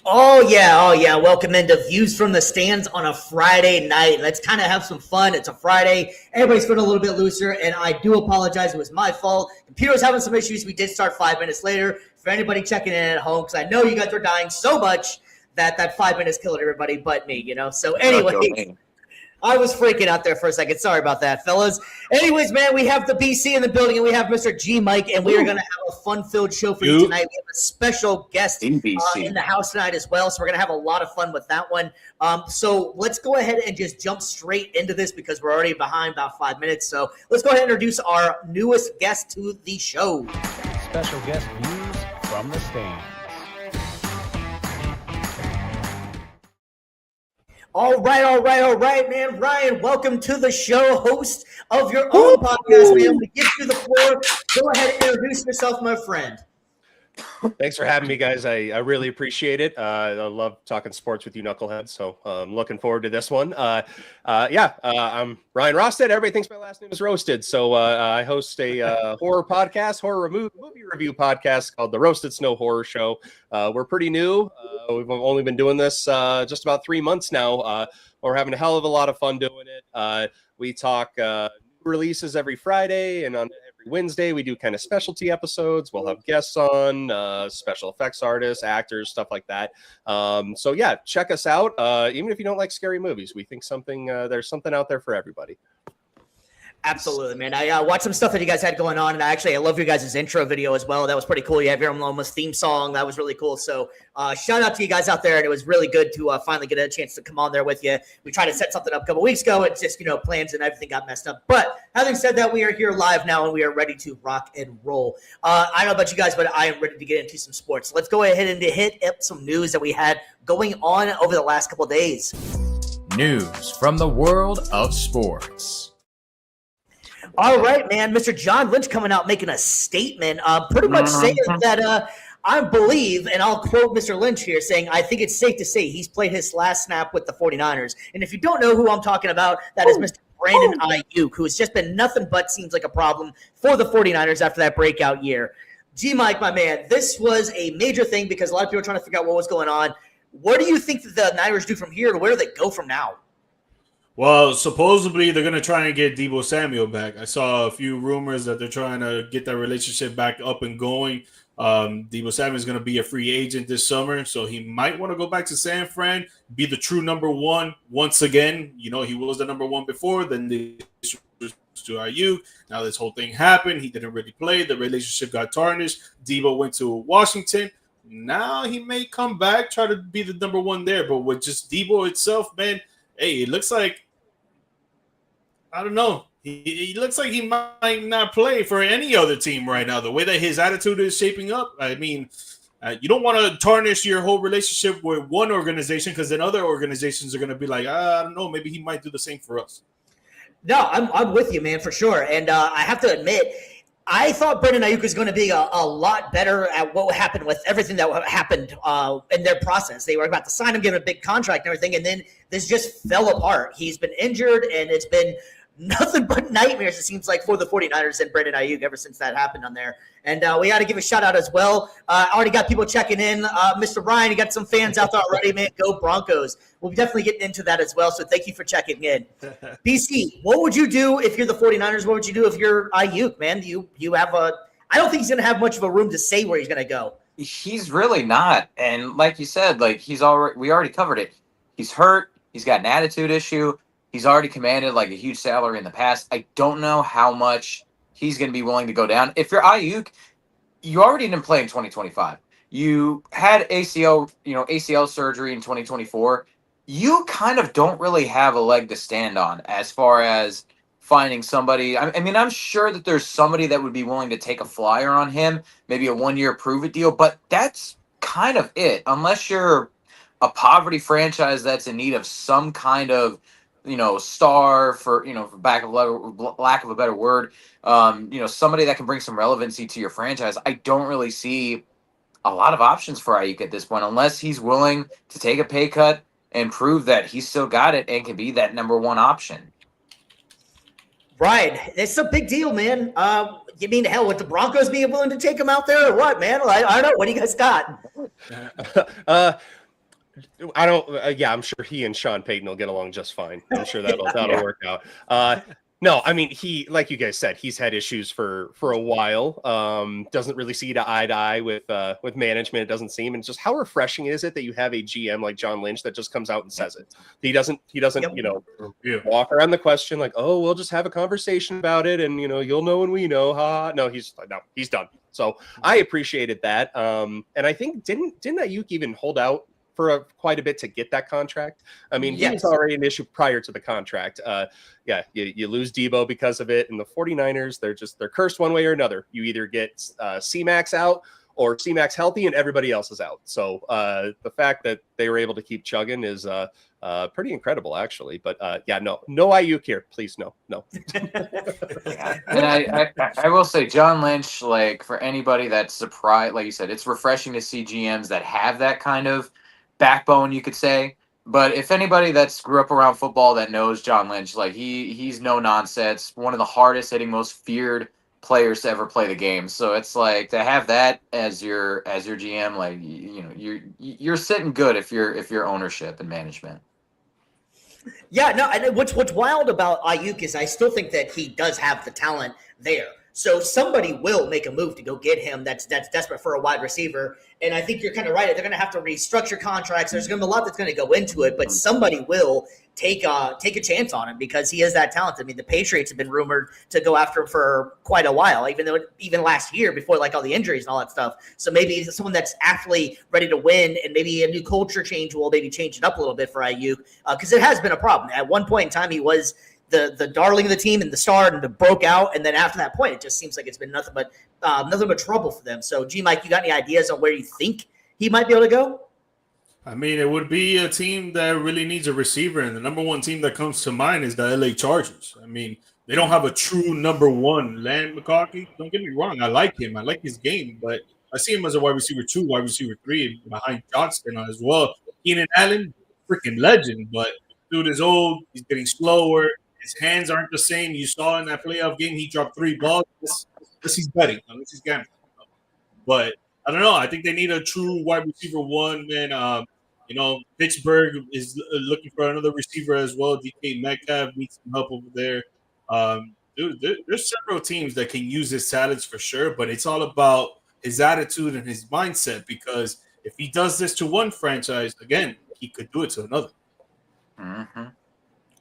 Oh yeah. Welcome into Views from the Stands on a Friday night. Let's kind of have some fun. It's a Friday. Everybody's feeling a little bit looser, and I do apologize. It was my fault. Computer was having some issues. We did start 5 minutes later. For anybody checking in at home, because I know you guys are dying so much that 5 minutes killed everybody but me, So anyway. I was freaking out there for a second. Sorry about that, fellas. Anyways, man, we have the BC in the building, and we have Mr. GMike, and we are going to have a fun-filled show for you tonight. We have a special guest in the house tonight as well, so we're going to have a lot of fun with that one. So let's go ahead and just jump straight into this because we're already behind about 5 minutes. So let's go ahead and introduce our newest guest to the show. Special guest Views from the Stands. All right, man. Ryan, welcome to the show, host of your own podcast, man. We give you the floor. Go ahead and introduce yourself, my friend. Thanks for having me, guys. I really appreciate it. I love talking sports with you knuckleheads, so I'm looking forward to this one. I'm Ryan Rostad. Everybody thinks my last name is Roasted, so I host a horror movie review podcast called The Roasted Snow Horror Show. We're pretty new. We've only been doing this just about 3 months now. We're having a hell of a lot of fun doing it. We talk new releases every Friday, and on every Wednesday we do kind of specialty episodes. We'll have guests on, special effects artists, actors, stuff like that. So yeah, check us out. Even if you don't like scary movies, we think there's something out there for everybody. Absolutely, man. I watched some stuff that you guys had going on, and I love your guys' intro video as well. That was pretty cool. You have your own theme song. That was really cool. So shout out to you guys out there, and it was really good to finally get a chance to come on there with you. We tried to set something up a couple weeks ago. It's just, plans and everything got messed up. But having said that, we are here live now, and we are ready to rock and roll. I don't know about you guys, but I am ready to get into some sports. Let's go ahead and hit up some news that we had going on over the last couple of days. News from the world of sports. All right, man. Mr. John Lynch coming out making a statement, pretty much saying that I believe, and I'll quote Mr. Lynch here, saying, I think it's safe to say he's played his last snap with the 49ers. And if you don't know who I'm talking about, that is Mr. Brandon Aiyuk, who has just been nothing but seems like a problem for the 49ers after that breakout year. GMike, my man, this was a major thing because a lot of people are trying to figure out what was going on. What do you think that the Niners do from here, and where do they go from now? Well, supposedly they're going to try and get Deebo Samuel back. I saw a few rumors that they're trying to get that relationship back up and going. Deebo Samuel is going to be a free agent this summer, so he might want to go back to San Fran, be the true number one once again. He was the number one before, then they switched to Aiyuk. Now this whole thing happened. He didn't really play. The relationship got tarnished. Deebo went to Washington. Now he may come back, try to be the number one there. But with just Deebo itself, man, hey, it looks like, I don't know. He looks like he might not play for any other team right now. The way that his attitude is shaping up, I mean, you don't want to tarnish your whole relationship with one organization because then other organizations are going to be like, I don't know, maybe he might do the same for us. No, I'm with you, man, for sure. And I have to admit, I thought Brandon Aiyuk was going to be a lot better at what happened with everything that happened in their process. They were about to sign him, give him a big contract and everything, and then this just fell apart. He's been injured, and it's been nothing but nightmares, it seems like, for the 49ers and Brandon Aiyuk ever since that happened on there. And we got to give a shout-out as well. Already got people checking in. Mr. Ryan, you got some fans out there already, man. Go Broncos. We'll be definitely getting into that as well, so thank you for checking in. BC, what would you do if you're the 49ers? What would you do if you're Aiyuk, man? You have I don't think he's going to have much of a room to say where he's going to go. He's really not. And like you said, we already covered it. He's hurt. He's got an attitude issue. He's already commanded a huge salary in the past. I don't know how much he's going to be willing to go down. If you're Aiyuk, you already didn't play in 2025. You had ACL surgery in 2024. You kind of don't really have a leg to stand on as far as finding somebody. I mean, I'm sure that there's somebody that would be willing to take a flyer on him, maybe a 1-year prove-it deal, but that's kind of it. Unless you're a poverty franchise that's in need of some kind of star for lack of a better word, somebody that can bring some relevancy to your franchise. I don't really see a lot of options for Aiyuk at this point, unless he's willing to take a pay cut and prove that he's still got it and can be that number one option. Right. It's a big deal, man. You mean hell with the Broncos being willing to take him out there or what, man? I don't know. What do you guys got? I don't. Yeah, I'm sure he and Sean Payton will get along just fine. I'm sure that'll work out. No, I mean, he, like you guys said, he's had issues for a while. Doesn't really see eye to eye with management. It doesn't seem. And just how refreshing is it that you have a GM like John Lynch that just comes out and says it? He doesn't walk around the question like, oh, we'll just have a conversation about it, and you'll know when we know. No, he's done. So I appreciated that. And I think didn't Aiyuk even hold out for quite a bit to get that contract? I mean, yes. He was already an issue prior to the contract. You lose Debo because of it, and the 49ers, they're cursed one way or another. You either get C-Max out or C-Max healthy and everybody else is out. So the fact that they were able to keep chugging is pretty incredible, actually. But no Aiyuk here, please, no. Yeah. And I will say, John Lynch, like, for anybody that's surprised, like you said, it's refreshing to see GMs that have that kind of backbone, you could say. But if anybody that's grew up around football that knows John Lynch, like he's no nonsense, one of the hardest hitting, most feared players to ever play the game. So it's like to have that as your GM, like you're sitting good if you're ownership and management. Yeah, no, and what's wild about Aiyuk is I still think that he does have the talent there. So somebody will make a move to go get him that's desperate for a wide receiver. And I think you're kind of right. They're going to have to restructure contracts. There's going to be a lot that's going to go into it, but somebody will take a chance on him because he is that talented. I mean, the Patriots have been rumored to go after him for quite a while, even last year before like all the injuries and all that stuff. So maybe he's someone that's actually ready to win, and maybe a new culture change will maybe change it up a little bit for Aiyuk because it has been a problem. At one point in time, he was the darling of the team and the star, and it broke out. And then after that point, it just seems like it's been nothing but trouble for them. So, GMike, you got any ideas on where you think he might be able to go? I mean, it would be a team that really needs a receiver, and the number one team that comes to mind is the LA Chargers. I mean, they don't have a true number one. Land McCarthy, don't get me wrong, I like him. I like his game, but I see him as a wide receiver 2, wide receiver 3, behind Johnston as well. Keenan Allen, freaking legend, but dude is old. He's getting slower. His hands aren't the same. You saw in that playoff game, he dropped 3 balls. Unless he's betting, unless he's gambling. But I don't know. I think they need a true wide receiver 1, man. Pittsburgh is looking for another receiver as well. DK Metcalf needs some help over there. There's several teams that can use his talents for sure, but it's all about his attitude and his mindset, because if he does this to one franchise, again, he could do it to another. Mm-hmm.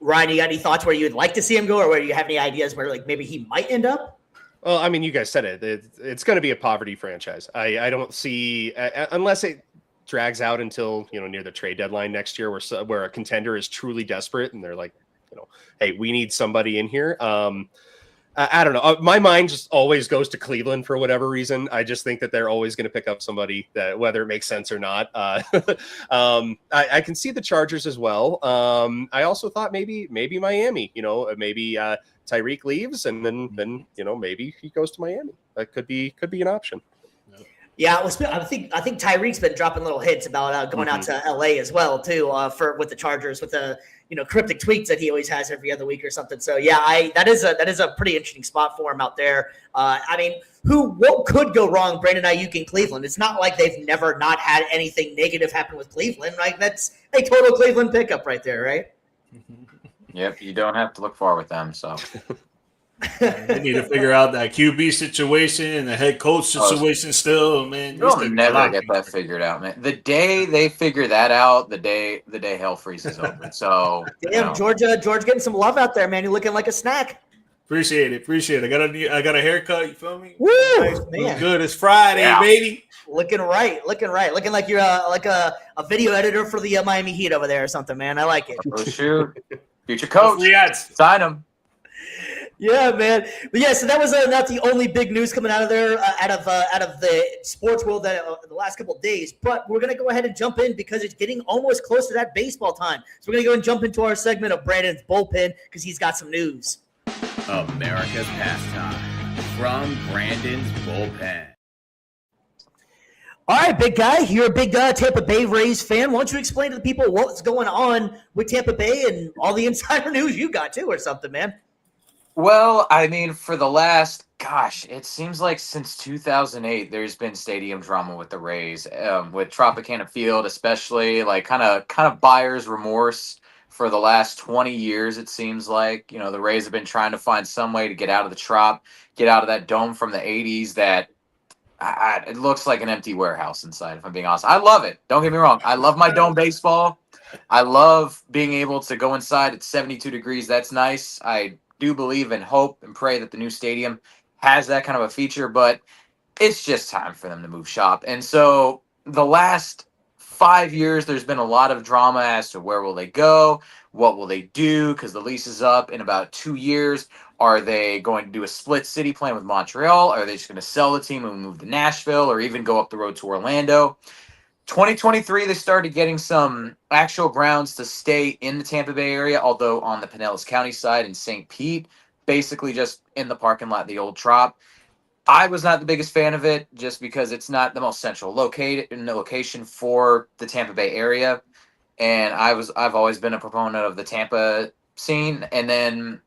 Ryan, you got any thoughts where you'd like to see him go, or where you have any ideas where like maybe he might end up? Well, I mean, you guys said it. It's going to be a poverty franchise. I don't see unless it drags out until near the trade deadline next year, where a contender is truly desperate and they're like, hey, we need somebody in here. I don't know. My mind just always goes to Cleveland for whatever reason. I just think that they're always going to pick up somebody that, whether it makes sense or not. I can see the Chargers as well. I also thought maybe Miami. Maybe Tyreek leaves and then maybe he goes to Miami. That could be an option. Yeah, I think Tyreek's been dropping little hints about going out to LA as well too with the Chargers with the cryptic tweets that he always has every other week or something. So yeah, that is a pretty interesting spot for him out there. I mean, what could go wrong, Brandon Aiyuk in Cleveland? It's not like they've never not had anything negative happen with Cleveland. Like that's a total Cleveland pickup right there, right? Yep, you don't have to look far with them. So. They need to figure out that QB situation and the head coach situation still, man. You'll never get that figured out, man. The day they figure that out, the day hell freezes over. So damn, George getting some love out there, man. You're looking like a snack. Appreciate it. I got a haircut, you feel me? Woo, nice, man. Good. It's Friday, baby. Looking right. Looking like you're like a video editor for the Miami Heat over there or something, man. I like it. Oh, shoot. Future coach. Sign him. Yeah, man. But yeah, so that was not the only big news coming out of there, out of the sports world that the last couple of days. But we're gonna go ahead and jump in because it's getting almost close to that baseball time. So we're gonna go and jump into our segment of Brandon's bullpen because he's got some news. America's pastime from Brandon's bullpen. All right, big guy. You're a big Tampa Bay Rays fan. Why don't you explain to the people what's going on with Tampa Bay and all the insider news you got too, or something, man? Well, I mean, for the last, Gosh, it seems like since 2008, there's been stadium drama with the Rays, with Tropicana Field, especially like kind of buyer's remorse for the last 20 years. It seems like the Rays have been trying to find some way to get out of the Trop, get out of that dome from the 80s. That it looks like an empty warehouse inside. If I'm being honest, I love it. Don't get me wrong. I love my dome baseball. I love being able to go inside at 72 degrees. That's nice. I do believe and hope and pray that the new stadium has that kind of a feature, but it's just time for them to move shop. And so the last 5 years, there's been a lot of drama as to where will they go, what will they do, because the lease is up in about 2 years. Are they going to do a split city plan with Montreal? Are they just going to sell the team and move to Nashville or even go up the road to Orlando? 2023, they started getting some actual grounds to stay in the Tampa Bay area, although on the Pinellas County side in St. Pete, basically just in the parking lot, the old Trop. I was not the biggest fan of it just because it's not the most central located in the location for the Tampa Bay area. And I've always been a proponent of the Tampa scene. And then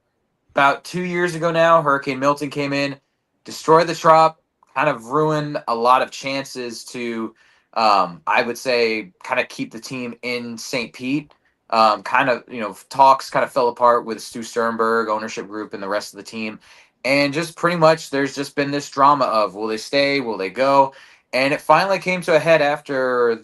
about 2 years ago now, Hurricane Milton came in, destroyed the Trop, kind of ruined a lot of chances to I would say kind of keep the team in St. Pete. Talks kind of fell apart with Stu Sternberg, ownership group, and the rest of the team. And just pretty much there's just been this drama of will they stay, will they go? And it finally came to a head after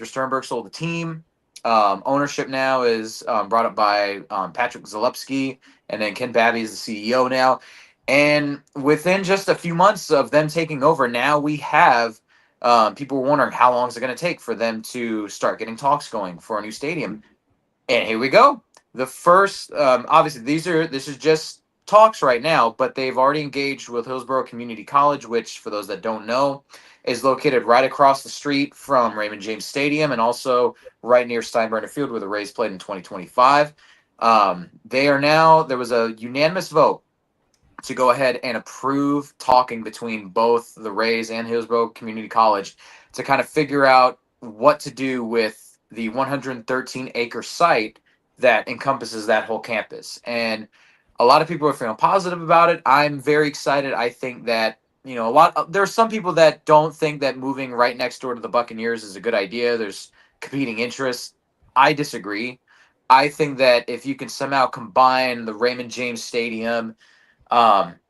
Sternberg sold the team. Ownership now is brought up by Patrick Zalewski, and then Ken Babby is the CEO now. And within just a few months of them taking over, now we have people were wondering how long is it going to take for them to start getting talks going for a new stadium. And here we go. The first, obviously, this is just talks right now, but they've already engaged with Hillsborough Community College, which, for those that don't know, is located right across the street from Raymond James Stadium and also right near Steinbrenner Field, where the Rays played in 2025. There was a unanimous vote to go ahead and approve talking between both the Rays and Hillsborough Community College to kind of figure out what to do with the 113-acre site that encompasses that whole campus. And a lot of people are feeling positive about it. I'm very excited. I think that, there are some people that don't think that moving right next door to the Buccaneers is a good idea. There's competing interests. I disagree. I think that if you can somehow combine the Raymond James Stadium,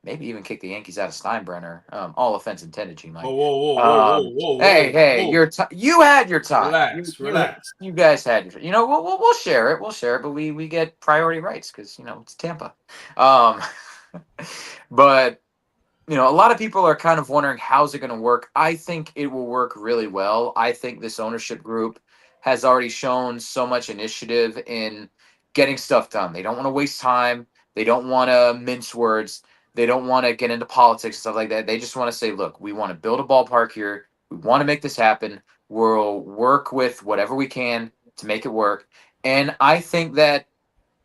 maybe even kick the Yankees out of Steinbrenner. All offense intended, GMike. Whoa, Hey, whoa. you had your time. Relax. You guys had your. We'll share it. We'll share it, but we get priority rights because it's Tampa. But a lot of people are kind of wondering how's it going to work. I think it will work really well. I think this ownership group has already shown so much initiative in getting stuff done. They don't want to waste time. They don't want to mince words. They don't want to get into politics and stuff like that. They just want to say, look, we want to build a ballpark here. We want to make this happen. We'll work with whatever we can to make it work. And I think that,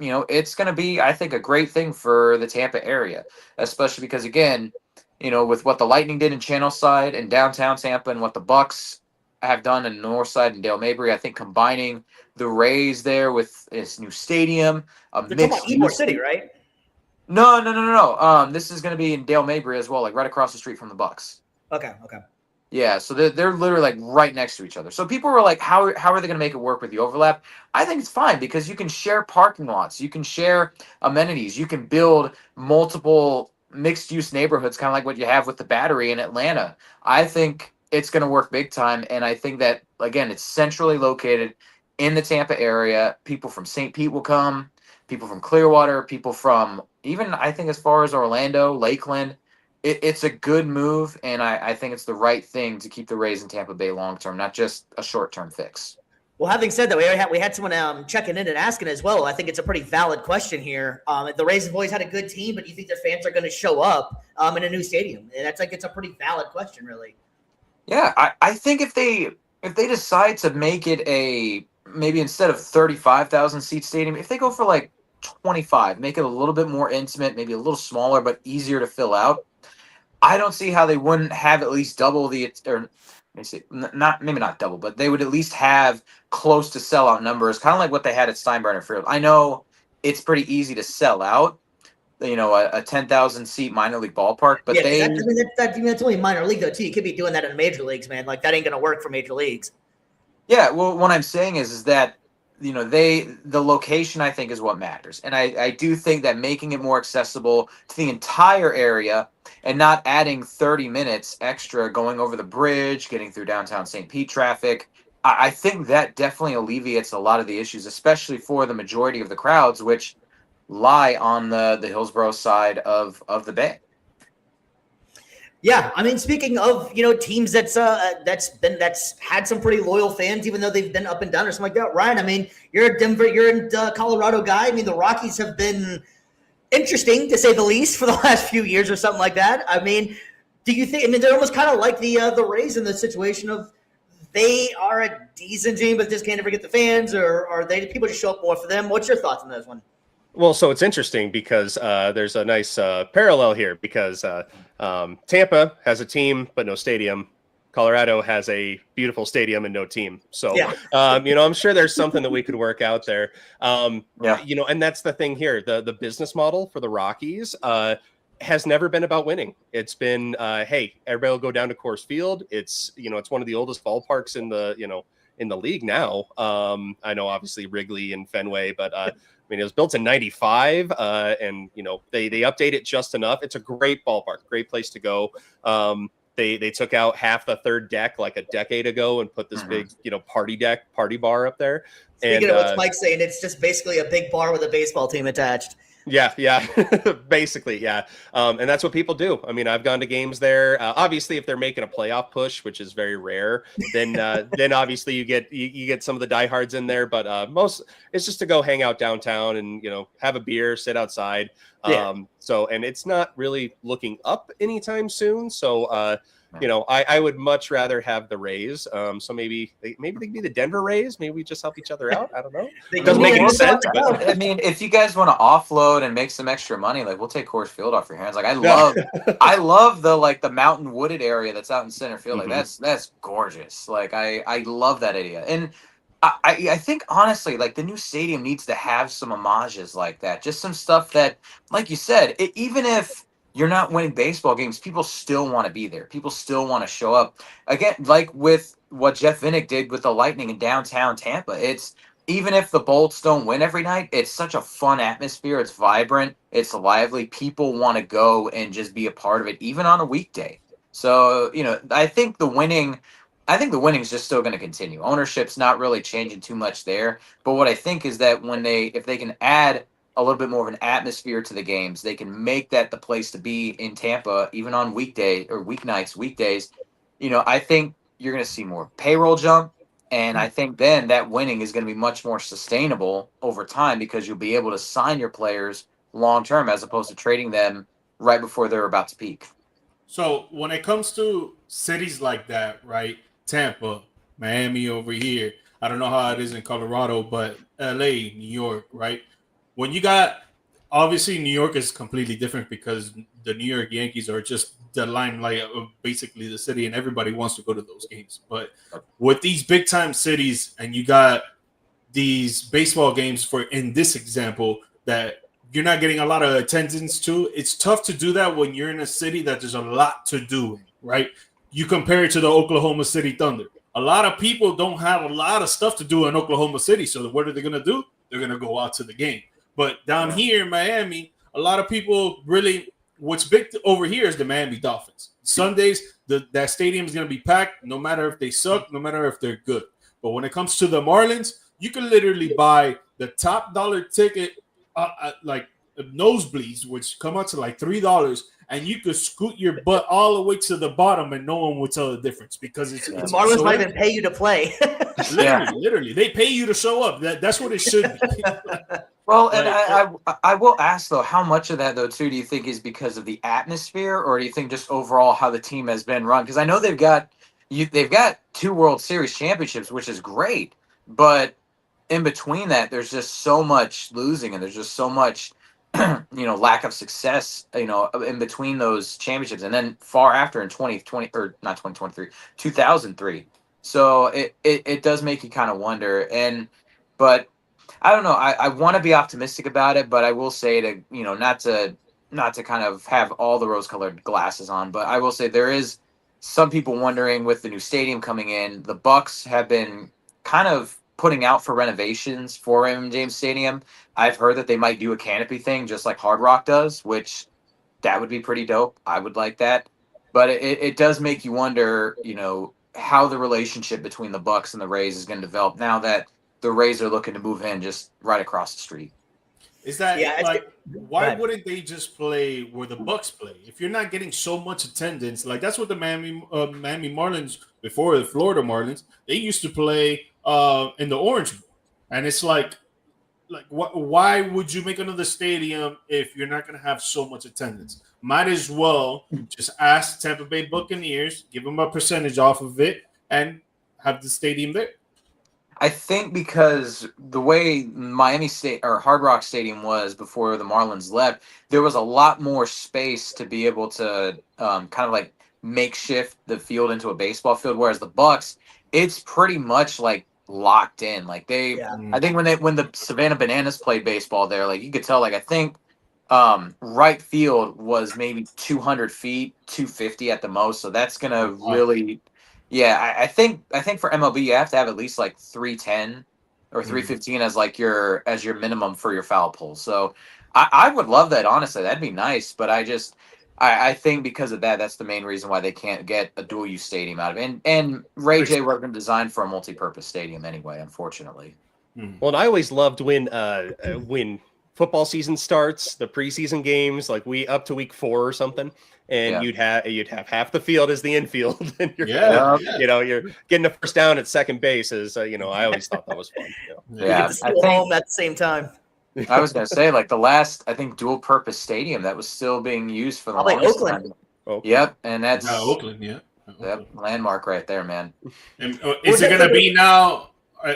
it's going to be, I think, a great thing for the Tampa area, especially because, again, with what the Lightning did in Channelside and downtown Tampa and what the Bucks have done in Northside and Dale Mabry, I think combining the Rays there with this new stadium, They're talking about Ybor City, right? No. This is going to be in Dale Mabry as well, like right across the street from the Bucks. Okay. Yeah, so they're literally like right next to each other. So people were like, how are they going to make it work with the overlap? I think it's fine because you can share parking lots, you can share amenities, you can build multiple mixed-use neighborhoods, kind of like what you have with the Battery in Atlanta. I think it's going to work big time, and I think that, again, it's centrally located in the Tampa area. People from St. Pete will come, people from Clearwater, people from even, I think, as far as Orlando, Lakeland. It's a good move, and I think it's the right thing to keep the Rays in Tampa Bay long-term, not just a short-term fix. Well, having said that, we had someone checking in and asking as well. I think it's a pretty valid question here. The Rays have always had a good team, but do you think their fans are going to show up in a new stadium? And it's a pretty valid question, really. Yeah, I think if they decide to make it maybe instead of 35,000 seat stadium, if they go for like 25, make it a little bit more intimate, maybe a little smaller but easier to fill out, I don't see how they wouldn't have at least double maybe not double, but they would at least have close to sellout numbers, kind of like what they had at Steinbrenner Field. I know it's pretty easy to sell out, a 10,000 seat minor league ballpark, but yeah, that's only minor league though too. You could be doing that in major leagues, man. Like that ain't gonna work for major leagues. yeah. Well, what I'm saying is that the location I think is what matters, and I do think that making it more accessible to the entire area and not adding 30 minutes extra going over the bridge, getting through downtown St. Pete traffic. I think that definitely alleviates a lot of the issues, especially for the majority of the crowds, which lie on the Hillsborough side of the bay. Yeah, I mean, speaking of teams that's had some pretty loyal fans, even though they've been up and down or something like that. Ryan, I mean, you're a Denver, you're a Colorado guy. I mean, the Rockies have been interesting to say the least for the last few years or something like that. I mean, do you think? I mean, they're almost kind of like the Rays in the situation of they are a decent team, but just can't ever get the fans, or are they people just show up more for them? What's your thoughts on this one? Well, so it's interesting because there's a nice parallel here because Tampa has a team but no stadium. Colorado has a beautiful stadium and no team. So, Yeah. I'm sure there's something that we could work out there. Yeah. And that's the thing here. The business model for the Rockies has never been about winning. It's been, hey, everybody will go down to Coors Field. It's, it's one of the oldest ballparks in the league now. I know obviously Wrigley and Fenway, but I mean, it was built in 95 and, they update it just enough. It's a great ballpark, great place to go. They took out half the third deck like a decade ago and put this big, party bar up there. Speaking of what Mike's saying, it's just basically a big bar with a baseball team attached. Yeah. Basically, yeah. And that's what people do. I mean, I've gone to games there. Obviously, if they're making a playoff push, which is very rare, then obviously you get some of the diehards in there. But most it's just to go hang out downtown and have a beer, sit outside. Yeah. And it's not really looking up anytime soon. So I would much rather have the Rays. So maybe they could be the Denver Rays. Maybe we just help each other out. I don't know. It doesn't make any sense. But I mean, if you guys want to offload and make some extra money, like we'll take Coors Field off your hands. Like I love the mountain wooded area that's out in center field. Like that's gorgeous. Like I love that idea. And I think honestly, like the new stadium needs to have some homages like that. Just some stuff that, like you said, even if you're not winning baseball games, people still want to be there. People still want to show up. Again, like with what Jeff Vinnick did with the Lightning in downtown Tampa. It's even if the Bolts don't win every night, it's such a fun atmosphere. It's vibrant. It's lively. People want to go and just be a part of it, even on a weekday. So, I think the winning is just still going to continue. Ownership's not really changing too much there. But what I think is that if they can add a little bit more of an atmosphere to the games, they can make that the place to be in Tampa, even on weekdays. I think you're going to see more payroll jump. And I think then that winning is going to be much more sustainable over time because you'll be able to sign your players long-term as opposed to trading them right before they're about to peak. So when it comes to cities like that, right? Tampa, Miami over here. I don't know how it is in Colorado, but LA, New York, right? When you got, obviously New York is completely different because the New York Yankees are just the limelight of basically the city and everybody wants to go to those games. But with these big time cities and you got these baseball games in this example that you're not getting a lot of attendance to, it's tough to do that when you're in a city that there's a lot to do, right? You compare it to the Oklahoma City Thunder. A lot of people don't have a lot of stuff to do in Oklahoma City. So what are they going to do? They're going to go out to the game. But down here in Miami, a lot of people really, what's big over here is the Miami Dolphins. Sundays, that stadium is going to be packed no matter if they suck, no matter if they're good. But when it comes to the Marlins, you can literally buy the top dollar ticket, like nosebleeds, which come out to like $3, and you could scoot your butt all the way to the bottom and no one would tell the difference because it's the Marlins might even pay you to play. Literally, they pay you to show up. That's what it should be. Well, and I will ask though, how much of that though too do you think is because of the atmosphere, or do you think just overall how the team has been run? Because I know they've got 2 World Series championships, which is great, but in between that, there's just so much losing, and there's just so much, lack of success, in between those championships, and then far after in 2020 or not 2023, 2003. So it does make you kind of wonder, but I don't know. I want to be optimistic about it, but I will say not to not to kind of have all the rose-colored glasses on, but I will say there is some people wondering with the new stadium coming in. The Bucks have been kind of putting out for renovations for Raymond James Stadium. I've heard that they might do a canopy thing just like Hard Rock does, which that would be pretty dope. I would like that. But it does make you wonder, how the relationship between the Bucks and the Rays is going to develop now that the Rays are looking to move in just right across the street. Is that why Right. wouldn't they just play where the Bucks play? If you're not getting so much attendance, like that's what the Miami Marlins before the Florida Marlins, they used to play in the Orange Bowl, and it's like why would you make another stadium if you're not going to have so much attendance? Might as well just ask Tampa Bay Buccaneers, give them a percentage off of it, and have the stadium there. I think because the way Miami State or Hard Rock Stadium was before the Marlins left, there was a lot more space to be able to kind of like makeshift the field into a baseball field. Whereas the Bucks, it's pretty much like locked in. Like I think when the Savannah Bananas played baseball there, like you could tell. Like I think right field was maybe 200 feet, 250 at the most. So that's gonna really. Yeah, I think for MLB you have to have at least like 310 or 315 as like your minimum for your foul pole. So I would love that, honestly. That'd be nice, but I think because of that, that's the main reason why they can't get a dual use stadium out of it. And Ray J wasn't designed for a multi-purpose stadium anyway, unfortunately. Well, and I always loved when football season starts, the preseason games, like up to week 4 or something, and you'd have half the field as the infield, and you're you're getting a first down at second base. I always thought that was fun. Yeah, I think home at the same time. I was gonna say like the last dual purpose stadium that was still being used for the longest Oakland. time. Oakland. Yep, and that's Oakland. Yeah, yep, landmark right there, man. And is it gonna be now?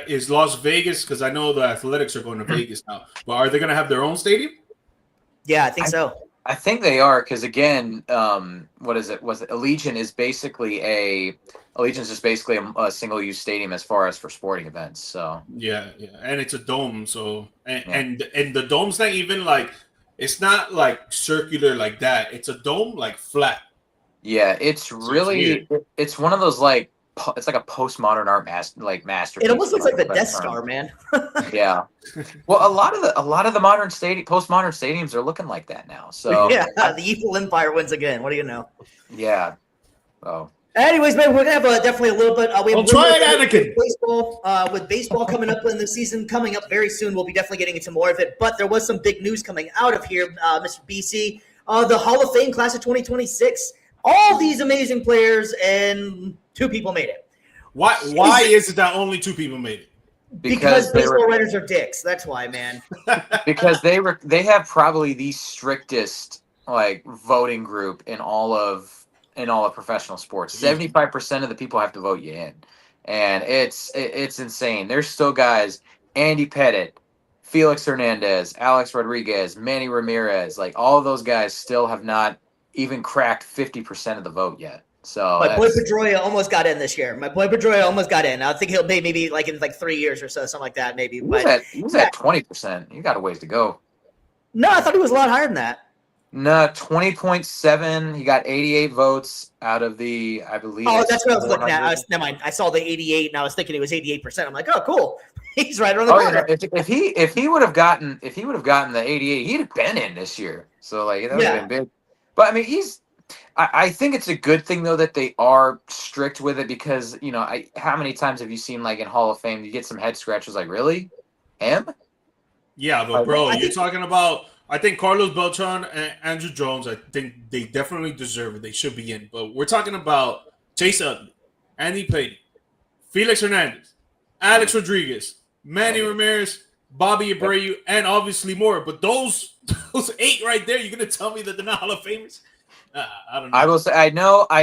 Is Las Vegas, because I know the Athletics are going to Vegas now, but are they going to have their own stadium? Yeah, I think so. I think they are, because again, what is it? Allegiant is basically just basically a single-use stadium as far as for sporting events. So yeah, and it's a dome. So and the dome's not even like, it's not like circular like that. It's a dome like flat. Yeah, it's really it's one of those like. It's like a postmodern art masterpiece. It almost looks like the Death Star, man. Yeah. Well, a lot of the postmodern stadiums are looking like that now. So yeah, the evil empire wins again. What do you know? Yeah. Oh. Anyways, man, we're gonna have definitely a little bit. We have try it, Anakin. Baseball. With baseball coming up in the season coming up very soon, we'll be definitely getting into more of it. But there was some big news coming out of here, Mr. BC. The Hall of Fame class of 2026. All these amazing players, and 2 people made it. Why is it that only 2 people made it? Because baseball writers are dicks. That's why, man. Because they have probably the strictest like voting group in all of professional sports. 75% of the people have to vote you in, and it's insane. There's still guys: Andy Pettitte, Felix Hernandez, Alex Rodriguez, Manny Ramirez. Like all of those guys still have not even cracked 50% of the vote yet. So my boy Pedroia almost got in this year. I think he'll maybe like in like 3 years or so, something like that, maybe. He was at 20%. You got a ways to go. No, I thought he was a lot higher than that. No, 20.7. He got 88 votes out of the, I believe. Oh, that's what I was looking at. Never mind. I saw the 88, and I was thinking it was 88%. I'm like, oh, cool. He's right around the corner. Yeah. If he would have gotten the 88, he'd have been in this year. So like that would have been big. But I mean, I think it's a good thing though that they are strict with it, because how many times have you seen like in Hall of Fame you get some head scratchers like, really him? Yeah, but bro, you're talking about. I think Carlos Beltran and Andrew Jones, I think they definitely deserve it. They should be in. But we're talking about Chase Utley, Andy Pettitte, Felix Hernandez, Alex Rodriguez, Manny Ramirez, Bobby Abreu, and obviously more. But those 8 right there, you're gonna tell me that they're not Hall of Famers? I don't know. I will say I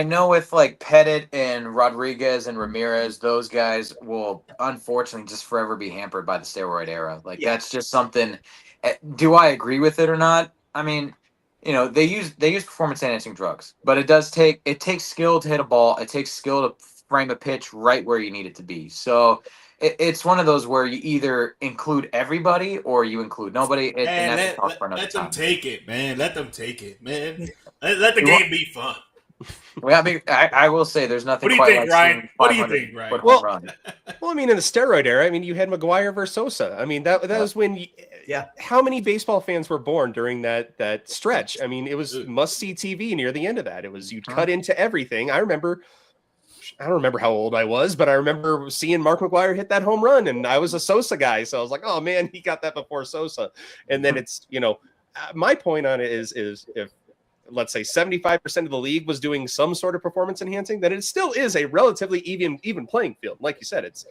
know with like Pettitte and Rodriguez and Ramirez, those guys will unfortunately just forever be hampered by the steroid era. Like that's just something. Do I agree with it or not? I mean, they use performance enhancing drugs, but it takes skill to hit a ball. It takes skill to frame a pitch right where you need it to be. So it's one of those where you either include everybody or you include nobody, and Man, that's a talk for another let time. them take it, man. Let them take it, man. Let the game be fun. Well, I mean, I will say there's nothing What do you quite think, like Ryan? seeing What do you 500 think, Ryan? foot Well, home run. Well, I mean, in the steroid era, I mean, you had McGuire versus Sosa. I mean, that was when. How many baseball fans were born during that stretch? I mean, it was must-see TV near the end of that. It was you'd cut into everything. I don't remember how old I was, but I remember seeing Mark McGuire hit that home run, and I was a Sosa guy, so I was like, oh man, he got that before Sosa. And then it's my point on it is if, let's say 75% of the league was doing some sort of performance enhancing, then it still is a relatively even playing field. Like you said, it's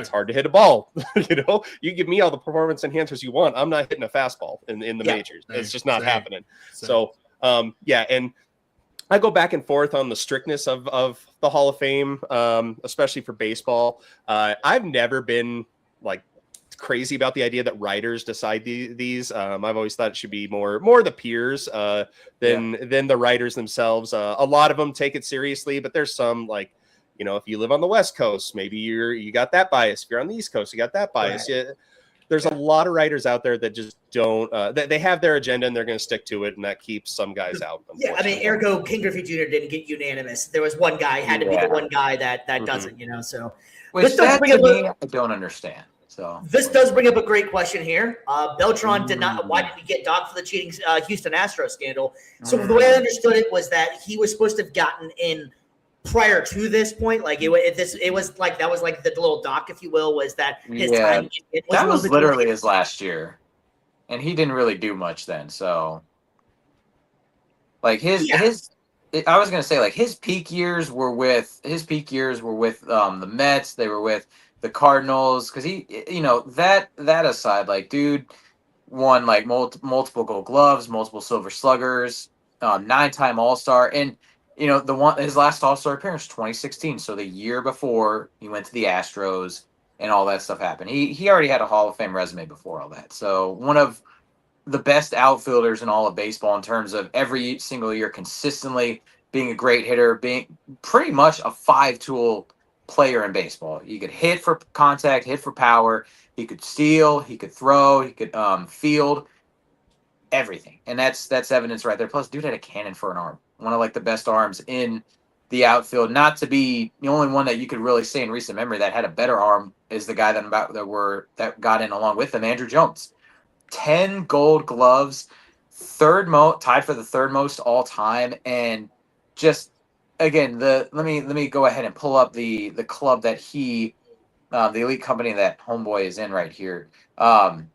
hard to hit a ball. You give me all the performance enhancers you want, I'm not hitting a fastball in the majors. It's just not happening. So and I go back and forth on the strictness of the Hall of Fame, especially for baseball. I've never been like crazy about the idea that writers decide these. I've always thought it should be more the peers than the writers themselves. A lot of them take it seriously, but there's some like, if you live on the West Coast, maybe you got that bias. If you're on the East Coast, you got that bias. Right. There's a lot of writers out there that just don't. They have their agenda and they're going to stick to it, and that keeps some guys out. Yeah, I mean, ergo, King Griffey Jr. didn't get unanimous. There was one guy had to be the one guy that doesn't. So which that to me, I don't understand. So this does bring up a great question here. Beltran did not. Why did he get docked for the cheating Houston Astros scandal? So the way I understood it was that he was supposed to have gotten in prior to this point. Like it was like that was like the little dock, if you will, was that his time. That was literally his last year, and he didn't really do much then. So like I was gonna say like his peak years were with the Mets. They were with the Cardinals, because he, that aside, like, dude won like multiple Gold Gloves, multiple Silver Sluggers, 9-time All-Star, and his last All-Star appearance 2016, so the year before he went to the Astros and all that stuff happened. He already had a Hall of Fame resume before all that, so one of the best outfielders in all of baseball in terms of every single year consistently being a great hitter, being pretty much a 5-tool player in baseball. You could hit for contact, hit for power. He could steal. He could throw. He could field. Everything, and that's evidence right there. Plus, dude had a cannon for an arm. One of like the best arms in the outfield. Not to be the only one that you could really say in recent memory that had a better arm is the guy that got in along with him, Andrew Jones. 10 Gold Gloves, tied for the third most all time, and just. Again, let me go ahead and pull up the club that the elite company that homeboy is in right here.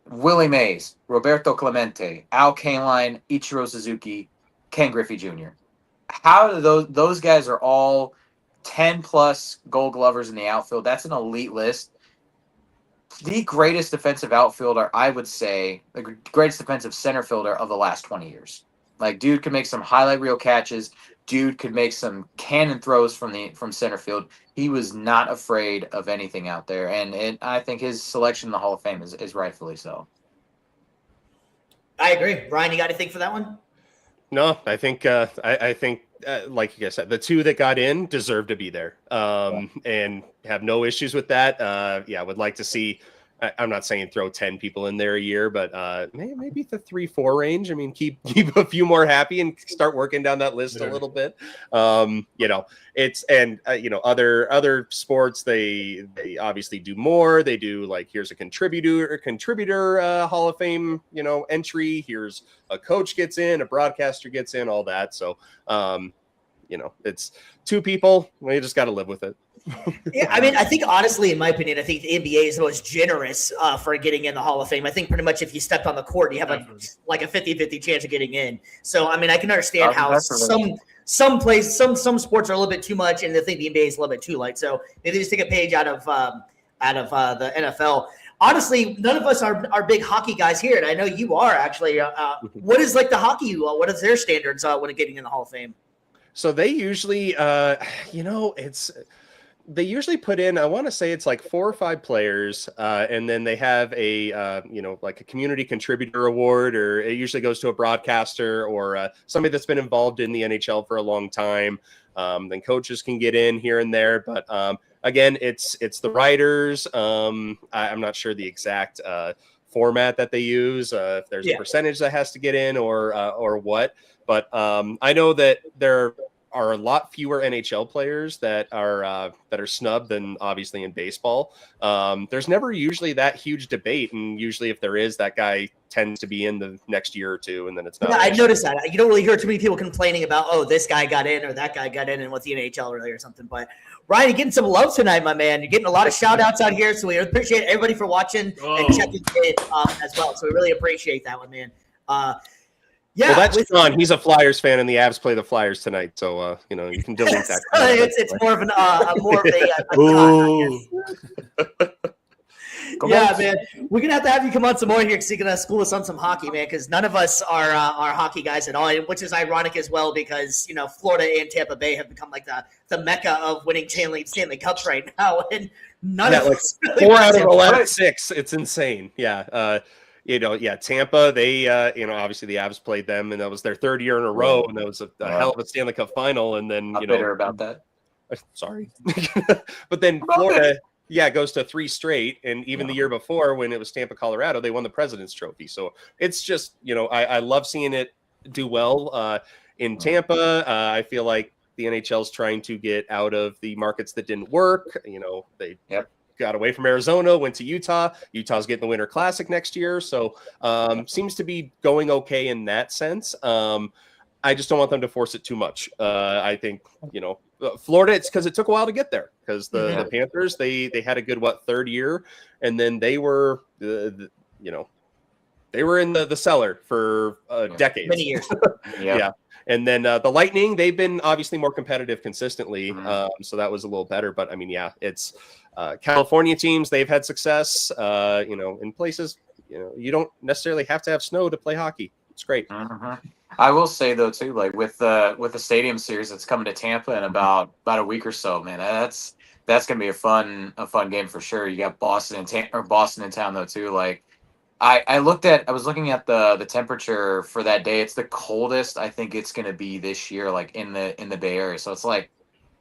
Willie Mays, Roberto Clemente, Al Kaline, Ichiro Suzuki, Ken Griffey Jr. How do those guys are all 10 plus Gold Glovers in the outfield? That's an elite list. The greatest defensive outfielder, I would say, the greatest defensive center fielder of the last 20 years. Like, dude could make some highlight reel catches. Dude could make some cannon throws from center field. He was not afraid of anything out there, and I think his selection in the Hall of Fame is rightfully so. I agree. Ryan, you got anything for that one? No, I think like you guys said, the two that got in deserve to be there, and have no issues with that. I would like to see. I'm not saying throw 10 people in there a year, but maybe the 3-4 range. I mean, keep a few more happy and start working down that list a little bit. It's other sports they obviously do more. They do like here's a contributor Hall of Fame entry. Here's a coach gets in, a broadcaster gets in, all that. So it's two people. We just got to live with it. Yeah, I mean, I think honestly, in my opinion, I think the NBA is the most generous for getting in the Hall of Fame. I think pretty much if you stepped on the court, you have like a 50-50 chance of getting in. So, I mean, I can understand how some sports are a little bit too much, and I think the NBA is a little bit too light. So maybe just take a page out of the NFL. Honestly, none of us are big hockey guys here, and I know you are actually. What is like the hockey? What is their standards when getting in the Hall of Fame? So they usually, they usually put in, I want to say it's like 4 or 5 players, and then they have a, like a community contributor award, or it usually goes to a broadcaster or somebody that's been involved in the NHL for a long time. Then coaches can get in here and there, but again, it's the writers. I'm not sure the exact format that they use. If there's a percentage that has to get in or what, but I know that there are a lot fewer NHL players that are snubbed than obviously in baseball. There's never usually that huge debate, and usually if there is, that guy tends to be in the next year or two, and then it's not. Yeah, I noticed that. You don't really hear too many people complaining about, oh, this guy got in or that guy got in and with the NHL really or something. But Ryan, you're getting some love tonight, my man. You're getting a lot of shout outs out here, so we appreciate everybody for watching and checking in as well. So we really appreciate that one, man. Yeah, well, that's John. He's a Flyers fan, and the Avs play the Flyers tonight, so you can delete that. It's more of a yeah, man. We're gonna have you come on some more here because you're gonna school us on some hockey, man. Because none of us are hockey guys at all, which is ironic as well. Because Florida and Tampa Bay have become like the mecca of winning Stanley Cups right now, and none of us. 4 out of the last 6. It's insane. Yeah. Tampa, they, obviously the Avs played them, and that was their 3rd year in a row, and that was a hell of a Stanley Cup final. And then, I'm bitter about that. Sorry. But then Florida, goes to 3 straight. And even the year before, when it was Tampa, Colorado, they won the President's Trophy. So it's just, I love seeing it do well in Tampa. I feel like the NHL is trying to get out of the markets that didn't work. They got away from Arizona, went to Utah. Utah's getting the Winter Classic next year. So seems to be going okay in that sense. I just don't want them to force it too much. I think, Florida, it's because it took a while to get there because the Panthers, they had a good, 3rd year. And then they were, they were in the cellar for decades. Many years. Yeah. And then the Lightning, they've been obviously more competitive consistently. So that was a little better. But I mean, it's California teams, they've had success, in places, you don't necessarily have to have snow to play hockey. It's great. I will say though too, like with the stadium series that's coming to Tampa in about a week or so, man, that's gonna be a fun game for sure. You got Boston in town though too. Like I was looking at the temperature for that day. It's the coldest I think it's gonna be this year, like in the Bay Area. So it's like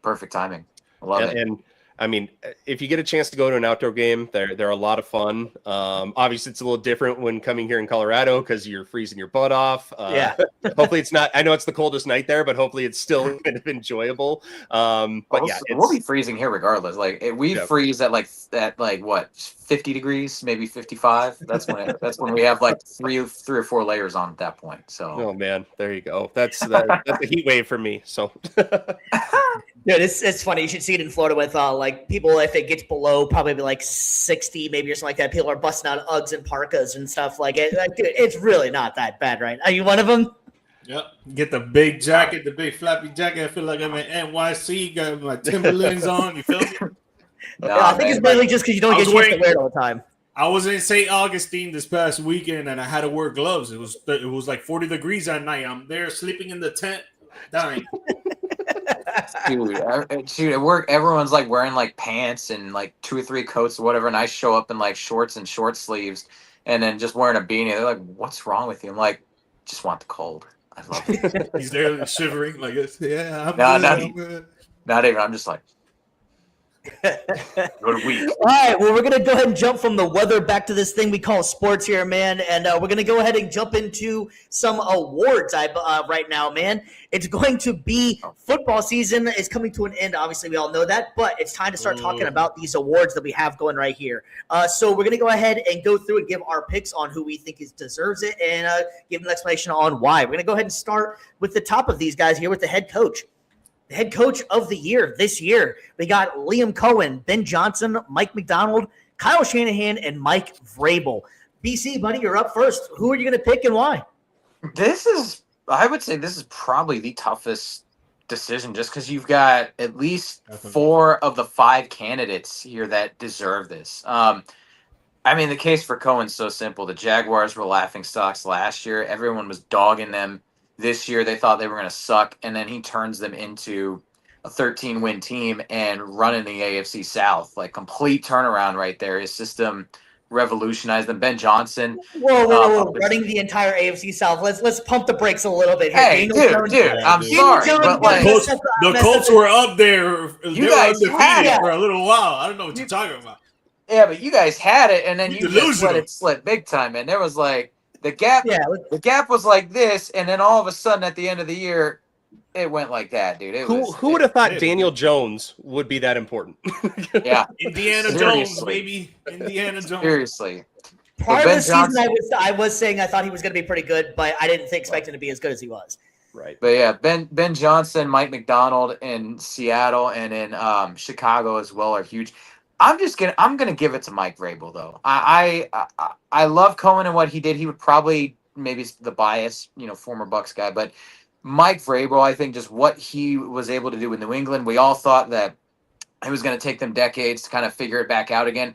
perfect timing. I love it. And I mean, if you get a chance to go to an outdoor game, they're a lot of fun. Obviously, it's a little different when coming here in Colorado because you're freezing your butt off. Hopefully, it's not. I know it's the coldest night there, but hopefully, it's still kind of enjoyable. We'll be freezing here regardless. Like we freeze at what 50 degrees, maybe 55. That's when we have like three or 4 layers on at that point. So oh man, there you go. That's a heat wave for me. So. Dude, it's funny. You should see it in Florida with like people, if it gets below probably like 60 maybe or something like that, people are busting out Uggs and parkas and stuff like it. Like, dude, it's really not that bad, right? Are you one of them? Yep. Get the big jacket, the big flappy jacket. I feel like I'm in NYC. Got my Timberlands on. You feel me? I think it's mainly just because you don't get used to wear it all the time. I was in St. Augustine this past weekend, and I had to wear gloves. It was like 40 degrees at night. I'm there sleeping in the tent, dying. Dude, at work, everyone's like wearing like pants and like 2 or 3 coats or whatever, and I show up in like shorts and short sleeves, and then just wearing a beanie. They're like, "What's wrong with you?" I'm like, "Just want the cold. I love it." He's there shivering like this. Yeah, I'm good. Not even. I'm just like. Go to week. All right, well, we're going to go ahead and jump from the weather back to this thing we call sports here, man. And we're going to go ahead and jump into some awards right now, man. It's going to be football season is coming to an end. Obviously, we all know that, but it's time to start talking about these awards that we have going right here. So we're going to go ahead and go through and give our picks on who we think deserves it and give an explanation on why. We're going to go ahead and start with the top of these guys here with the head coach. The head coach of the year this year, we got Liam Cohen, Ben Johnson, Mike McDonald, Kyle Shanahan, and Mike Vrabel. BC, buddy, you're up first. Who are you going to pick and why? I would say this is probably the toughest decision just because you've got at least 4 of the 5 candidates here that deserve this. I mean, the case for Cohen's so simple. The Jaguars were laughingstocks last year. Everyone was dogging them. This year, they thought they were going to suck, and then he turns them into a 13-win team and running the AFC South. Like, complete turnaround right there. His system revolutionized them. Ben Johnson. Whoa. Running the entire AFC South. Let's pump the brakes a little bit here. Hey, dude, I'm sorry, but like the Colts were up there. You guys had it for a little while. I don't know what you're talking about. Yeah, but you guys had it, and then you just let it slip big time. And there was like the gap. Yeah, the gap was like this, and then all of a sudden at the end of the year, it went like that, dude. Who would have thought Daniel Jones would be that important? Yeah, Indiana Jones, baby. Indiana Jones. Seriously. Part of the season, I was saying I thought he was going to be pretty good, but I didn't expect him to be as good as he was. Right. But yeah, Ben Johnson, Mike McDonald in Seattle and in Chicago as well are huge. I'm gonna give it to Mike Vrabel though. I love Cohen and what he did. He would probably maybe it's the bias, former Bucks guy, but Mike Vrabel, I think just what he was able to do in New England, we all thought that it was going to take them decades to kind of figure it back out again.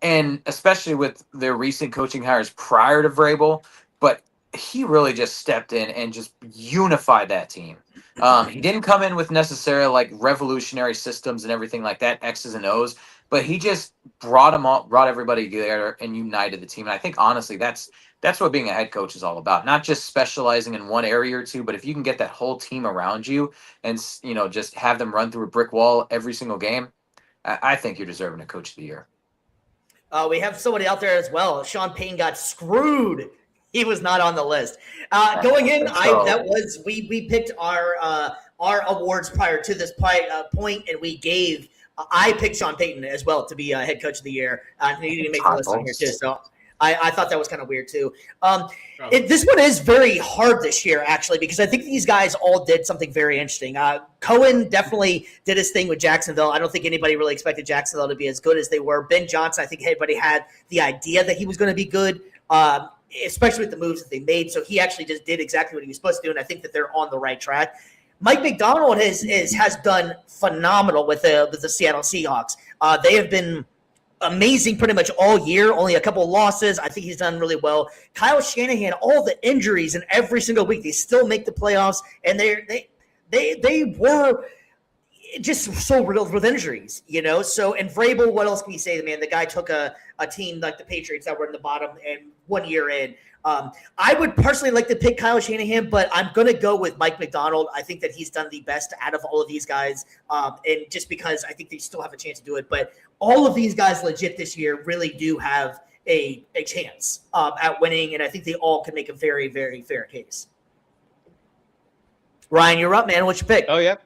And especially with their recent coaching hires prior to Vrabel, but he really just stepped in and just unified that team. He didn't come in with necessarily like revolutionary systems and everything like that, X's and O's, but he just brought everybody together and united the team. And I think honestly, that's what being a head coach is all about. Not just specializing in one area or two, but if you can get that whole team around you and, just have them run through a brick wall every single game, I think you're deserving a coach of the year. We have somebody out there as well. Sean Payton got screwed. He was not on the list. Going in, we picked our awards prior to this point, and I picked Sean Payton as well to be head coach of the year. He didn't make the list on here too, so I thought that was kind of weird too. This one is very hard this year, actually, because I think these guys all did something very interesting. Cohen definitely did his thing with Jacksonville. I don't think anybody really expected Jacksonville to be as good as they were. Ben Johnson, I think everybody had the idea that he was going to be good, especially with the moves that they made. So he actually just did exactly what he was supposed to do, and I think that they're on the right track. Mike McDonald has done phenomenal with the Seattle Seahawks. They have been amazing pretty much all year, only a couple of losses. I think he's done really well. Kyle Shanahan, all the injuries in every single week, they still make the playoffs, and they were just so riddled with injuries, So, and Vrabel, what else can you say? Man, the guy took a team like the Patriots that were in the bottom and 1 year in. I would personally like to pick Kyle Shanahan, but I'm going to go with Mike McDonald. I think that he's done the best out of all of these guys, and just because I think they still have a chance to do it. But all of these guys legit this year really do have a chance at winning, and I think they all can make a very, very fair case. Ryan, you're up, man. What's your pick? Oh, yeah.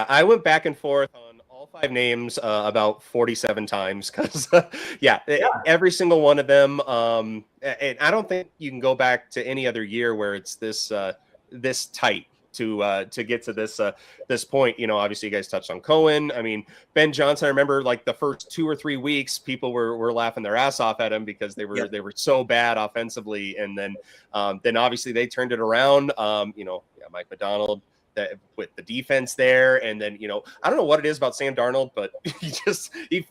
I went back and forth on all five names about 47 times because, every single one of them. And I don't think you can go back to any other year where it's this tight to get to this point. Obviously you guys touched on Cohen. I mean, Ben Johnson, I remember like the first 2 or 3 weeks, people were laughing their ass off at him because they were so bad offensively. And then obviously they turned it around. Mike McDonald, with the defense there. And then, I don't know what it is about Sam Darnold, but he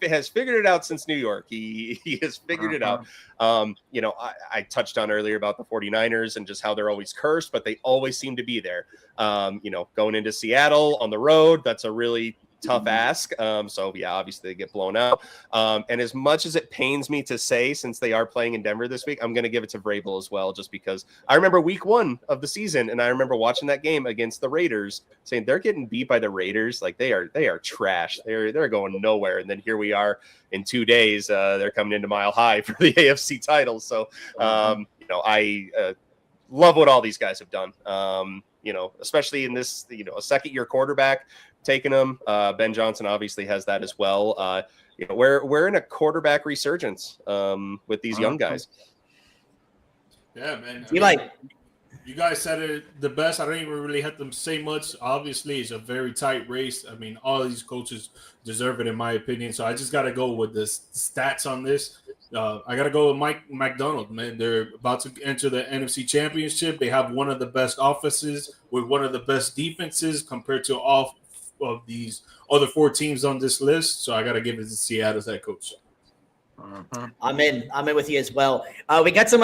has figured it out since New York. He has figured it out. I touched on earlier about the 49ers and just how they're always cursed, but they always seem to be there. Going into Seattle on the road, that's a really tough ask. Obviously they get blown out. And as much as it pains me to say, since they are playing in Denver this week, I'm going to give it to Vrabel as well, just because I remember week 1 of the season. And I remember watching that game against the Raiders saying they're getting beat by the Raiders. Like they are trash. They're going nowhere. And then here we are in 2 days. They're coming into Mile High for the AFC title. So, I love what all these guys have done. Especially in this, a second year quarterback, taking them. Ben Johnson obviously has that as well. We're in a quarterback resurgence with these young guys. Yeah, man. You guys said it the best. I don't even really have to say much. Obviously, it's a very tight race. I mean, all these coaches deserve it, in my opinion. So I just got to go with the stats on this. I got to go with Mike McDonald, man. They're about to enter the NFC Championship. They have one of the best offenses with one of the best defenses compared to all of these other 4 teams on this list. So I got to give it to Seattle's head coach. I'm in with you as well. We got some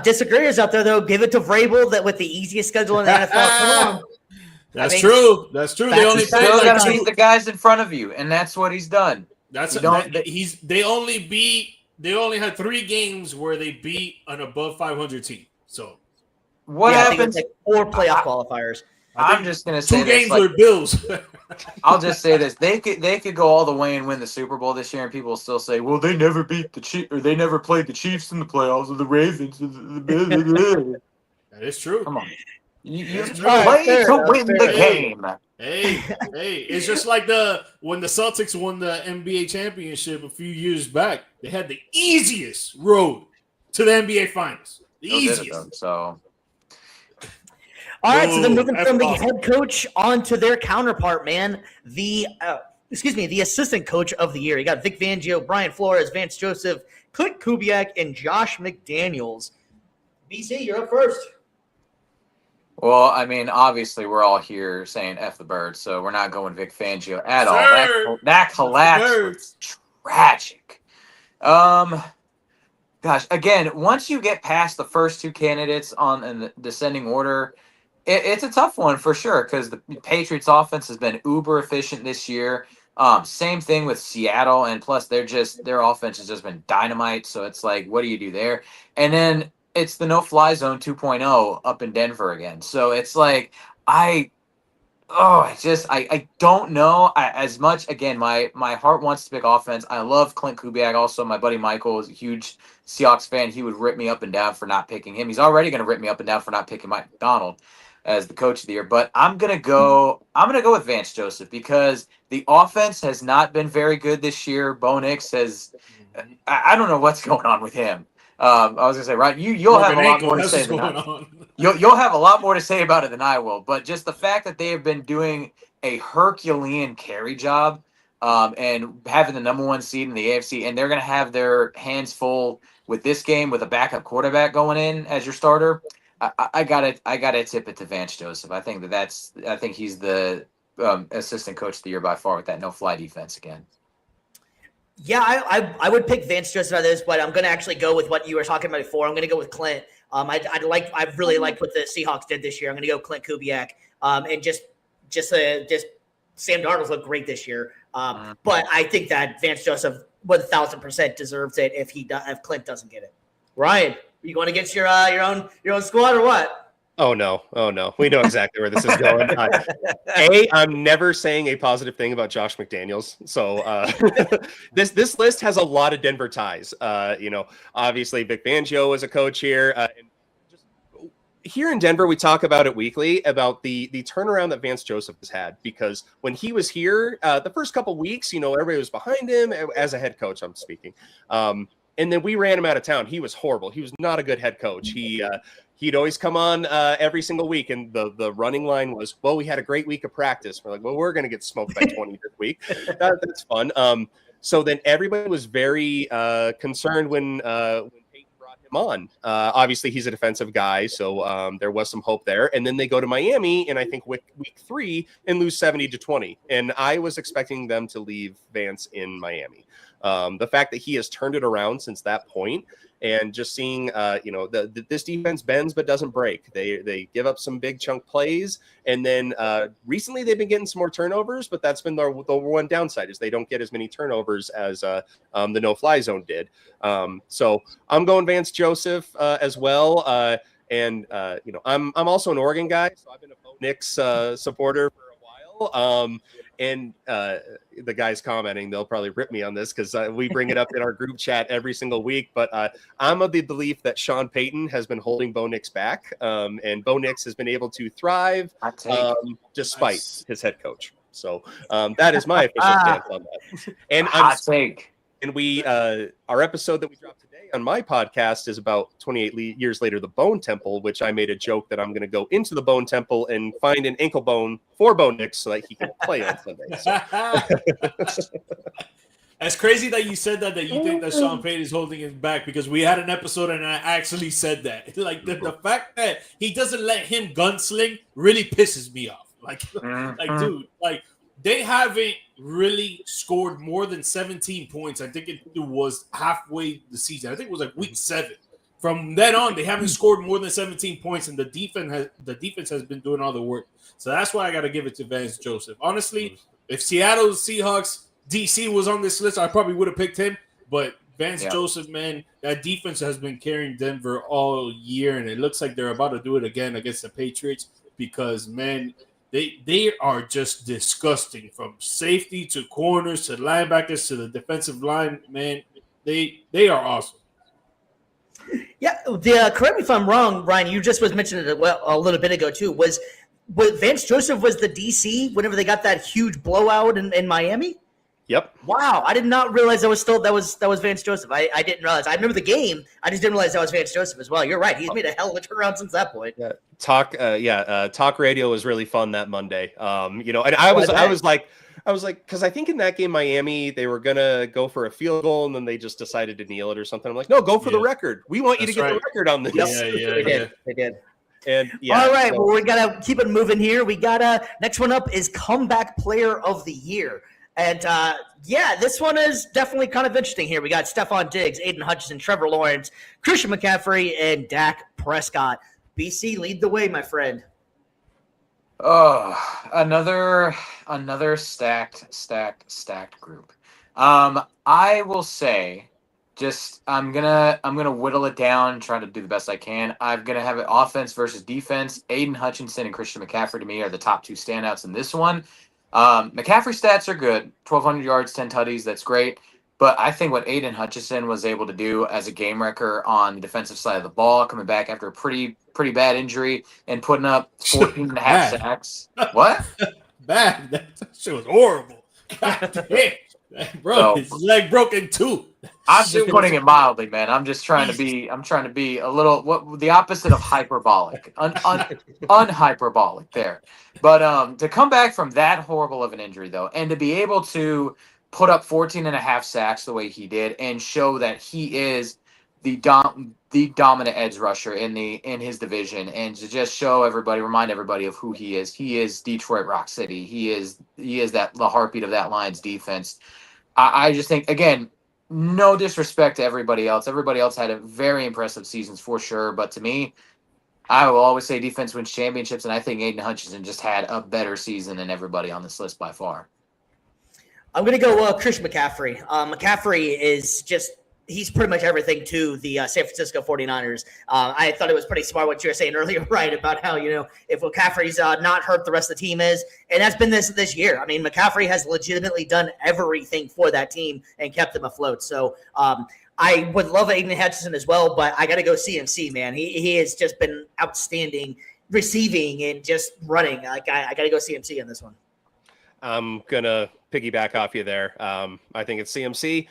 disagreeers out there, though. Give it to Vrabel that with the easiest schedule in the NFL. Come on. That's true. They only beat the guys in front of you, and that's what he's done. They only beat they only had 3 games where they beat an above 500 team. So what I think it's happens? like 4 playoff qualifiers. I'm just gonna say 2 this, games like, were Bills. I'll just say this: they could go all the way and win the Super Bowl this year, and people will still say, "Well, they never beat the Chiefs, or they never played the Chiefs in the playoffs, or the Ravens." That is true. Come on, you That's play fair to enough, win fair the enough. game. Hey, it's just like when the Celtics won the NBA championship a few years back. They had the easiest road to the NBA Finals. The They'll get it, easiest. though, so All right, so then moving That's from the awesome. head coach on to their counterpart, man, the assistant coach of the year. You got Vic Fangio, Brian Flores, Vance Joseph, Clint Kubiak, and Josh McDaniels. BC, you're up first. well, I mean, obviously, we're all here saying "F the bird," so we're not going Vic Fangio at all. Sir. That collapse was tragic. Gosh, again, once you get past the first 2 candidates in the descending order, it's a tough one for sure because the Patriots' offense has been uber efficient this year. Same thing with Seattle, and plus their offense has just been dynamite. So it's like, what do you do there? And then it's the no-fly zone 2.0 up in Denver again. So it's like I don't know. As much, again, my heart wants to pick offense. I love Clint Kubiak. Also, my buddy Michael is a huge Seahawks fan. He would rip me up and down for not picking him. He's already going to rip me up and down for not picking Mike McDonald as the coach of the year. But I'm gonna go with Vance Joseph because the offense has not been very good this year. Bo Nix has. I don't know what's going on with him. I was gonna say, right? You'll have a lot more to say than I. You'll have a lot more to say about it than I will. But just the fact that they have been doing a Herculean carry job, and having the number 1 seed in the AFC, and they're gonna have their hands full with this game with a backup quarterback going in as your starter. I gotta tip it to Vance Joseph. I think he's the assistant coach of the year by far with that no-fly defense again. Yeah, I would pick Vance Joseph out of this, but I'm going to actually go with what you were talking about before. I'm going to go with Clint. I really liked what the Seahawks did this year. I'm going to go Clint Kubiak. And just Sam Darnold's looked great this year. But I think that Vance Joseph 1,000% deserves it if Clint doesn't get it. Ryan, you going against your own squad or what? Oh no. We know exactly where this is going. I'm never saying a positive thing about Josh McDaniels. So this list has a lot of Denver ties. Obviously Vic Fangio is a coach here. And just here in Denver, we talk about it weekly about the turnaround that Vance Joseph has had, because when he was here, the first couple weeks, everybody was behind him as a head coach, I'm speaking. And then we ran him out of town. He was horrible. He was not a good head coach. He'd always come on every single week, and the running line was, well, we had a great week of practice. We're like, well, we're going to get smoked by 20 this week. That's fun. So then everybody was very concerned when Peyton brought him on. Obviously, he's a defensive guy, so there was some hope there. And then they go to Miami, and I think week 3 and lose 70-20. And I was expecting them to leave Vance in Miami. The fact that he has turned it around since that point, and just seeing, this defense bends but doesn't break. They give up some big chunk plays, and then recently they've been getting some more turnovers, but that's been the one downside is they don't get as many turnovers as the no-fly zone did. So I'm going Vance Joseph as well, and I'm also an Oregon guy, so I've been a Bo Nix supporter for a while. And the guys commenting, they'll probably rip me on this because we bring it up in our group chat every single week. But I'm of the belief that Sean Payton has been holding Bo Nix back, and Bo Nix has been able to thrive despite his head coach. So that is my official stance on that. And And we, our episode that we dropped today on my podcast is about 28 years later, the Bone Temple, which I made a joke that I'm going to go into the Bone Temple and find an ankle bone for Bo Nix so that he can play on Sunday. So. That's crazy that you said that you think that Sean Payton is holding him back, because we had an episode and I actually said that. Like the fact that he doesn't let him gunsling really pisses me off. Like dude, like they haven't really scored more than 17 points. I think it was halfway the season. I think it was like week 7. From then on, they haven't scored more than 17 points, and the defense has been doing all the work. So that's why I got to give it to Vance Joseph. Honestly, if Seattle Seahawks DC was on this list, I probably would have picked him. But Vance Joseph, man, that defense has been carrying Denver all year, and it looks like they're about to do it again against the Patriots because, man, they are just disgusting from safety to corners to linebackers to the defensive line. Man, they are awesome. Yeah, correct me if I'm wrong, Ryan. You just was mentioning it a little bit ago too. Was Vance Joseph was the DC whenever they got that huge blowout in Miami? Yep. Wow, I did not realize that was Vance Joseph. I didn't realize. I remember the game. I just didn't realize that was Vance Joseph as well. You're right. He's made a hell of a turnaround since that point. Yeah. Talk radio was really fun that Monday. And I was like, because I think in that game, Miami, they were gonna go for a field goal and then they just decided to kneel it or something. I'm like, no, go for the record. We want you to get the record on this. They did. And all right, well, we gotta keep it moving here. We gotta next one up is comeback player of the year. And, this one is definitely kind of interesting here. We got Stephon Diggs, Aiden Hutchinson, Trevor Lawrence, Christian McCaffrey, and Dak Prescott. BC, lead the way, my friend. Oh, another stacked group. I will say, I'm gonna whittle it down, try to do the best I can. I'm gonna have it offense versus defense. Aiden Hutchinson and Christian McCaffrey to me are the top two standouts in this one. McCaffrey stats are good. 1,200 yards, 10 tutties. That's great. But I think what Aiden Hutchinson was able to do as a game wrecker on the defensive side of the ball, coming back after a pretty bad injury and putting up 14 and a half sacks. What? Bad. That shit was horrible. God damn. Bro, his leg broke in two. I'm just putting it mildly, man. I'm trying to be a little the opposite of hyperbolic. Unhyperbolic there. But to come back from that horrible of an injury though, and to be able to put up 14 and a half sacks the way he did and show that he is the dominant edge rusher in his division, and to just remind everybody of who he is. He is Detroit Rock City. He is the heartbeat of that Lions defense. I just think, again, no disrespect to everybody else. Everybody else had a very impressive seasons for sure. But to me, I will always say defense wins championships, and I think Aiden Hutchinson just had a better season than everybody on this list by far. I'm going to go Christian McCaffrey. McCaffrey is just – he's pretty much everything to the San Francisco 49ers. I thought it was pretty smart what you were saying earlier, right, about how, if McCaffrey's not hurt, the rest of the team is. And that's been this year. I mean, McCaffrey has legitimately done everything for that team and kept them afloat. So I would love Aiden Hutchinson as well, but I got to go CMC, man. He has just been outstanding receiving and just running. I got to go CMC on this one. I'm going to piggyback off you there. I think it's CMC.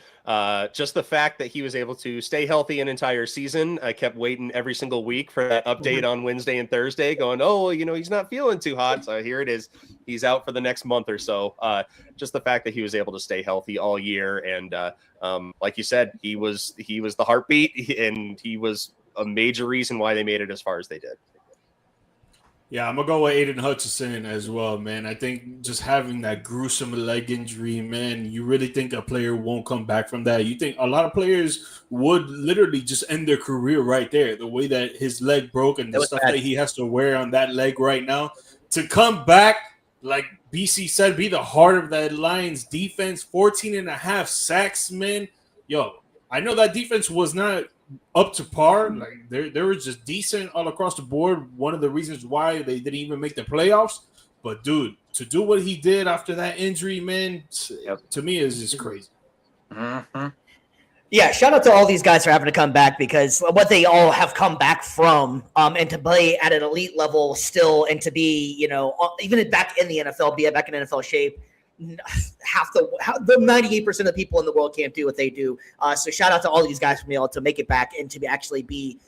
Just the fact that he was able to stay healthy an entire season. I kept waiting every single week for that update on Wednesday and Thursday going, he's not feeling too hot. So here it is. He's out for the next month or so. Just the fact that he was able to stay healthy all year. And like you said, he was the heartbeat, and he was a major reason why they made it as far as they did. Yeah, I'm going to go with Aiden Hutchinson as well, man. I think just having that gruesome leg injury, man, you really think a player won't come back from that? You think a lot of players would literally just end their career right there, the way that his leg broke and the stuff that he has to wear on that leg right now. To come back, like BC said, be the heart of that Lions defense, 14 and a half sacks, man. Yo, I know that defense was not up to par. Like they were just decent all across the board. One of the reasons why they didn't even make the playoffs. But dude, to do what he did after that injury, man, to me is just crazy. Mm-hmm. Yeah, shout out to all these guys for having to come back, because what they all have come back from, and to play at an elite level still, and to be, even back in the NFL, be back in NFL shape. The 98% of the people in the world can't do what they do. So shout out to all these guys from able to make it back and to actually be,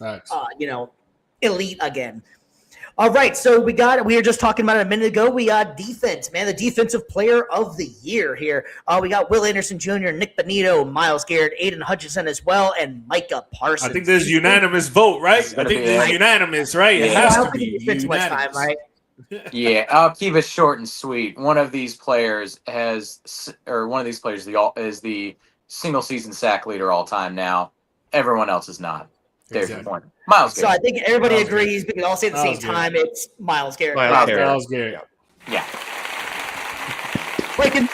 elite again. All right, so we were just talking about it a minute ago. We got defense, man, the defensive player of the year here. We got Will Anderson Jr., Nick Bonito, Myles Garrett, Aiden Hutchinson as well, and Micah Parsons. I think there's unanimous vote, right? I think there's unanimous, right? It has to be unanimous. Much time, right? Yeah, I'll keep it short and sweet. One of these players is the single season sack leader all time now. Everyone else is not. There's your point. Myles Garrett. So I think everybody agrees, because all say at the same time, it's Myles Garrett. Myles Garrett. Yeah. Breaking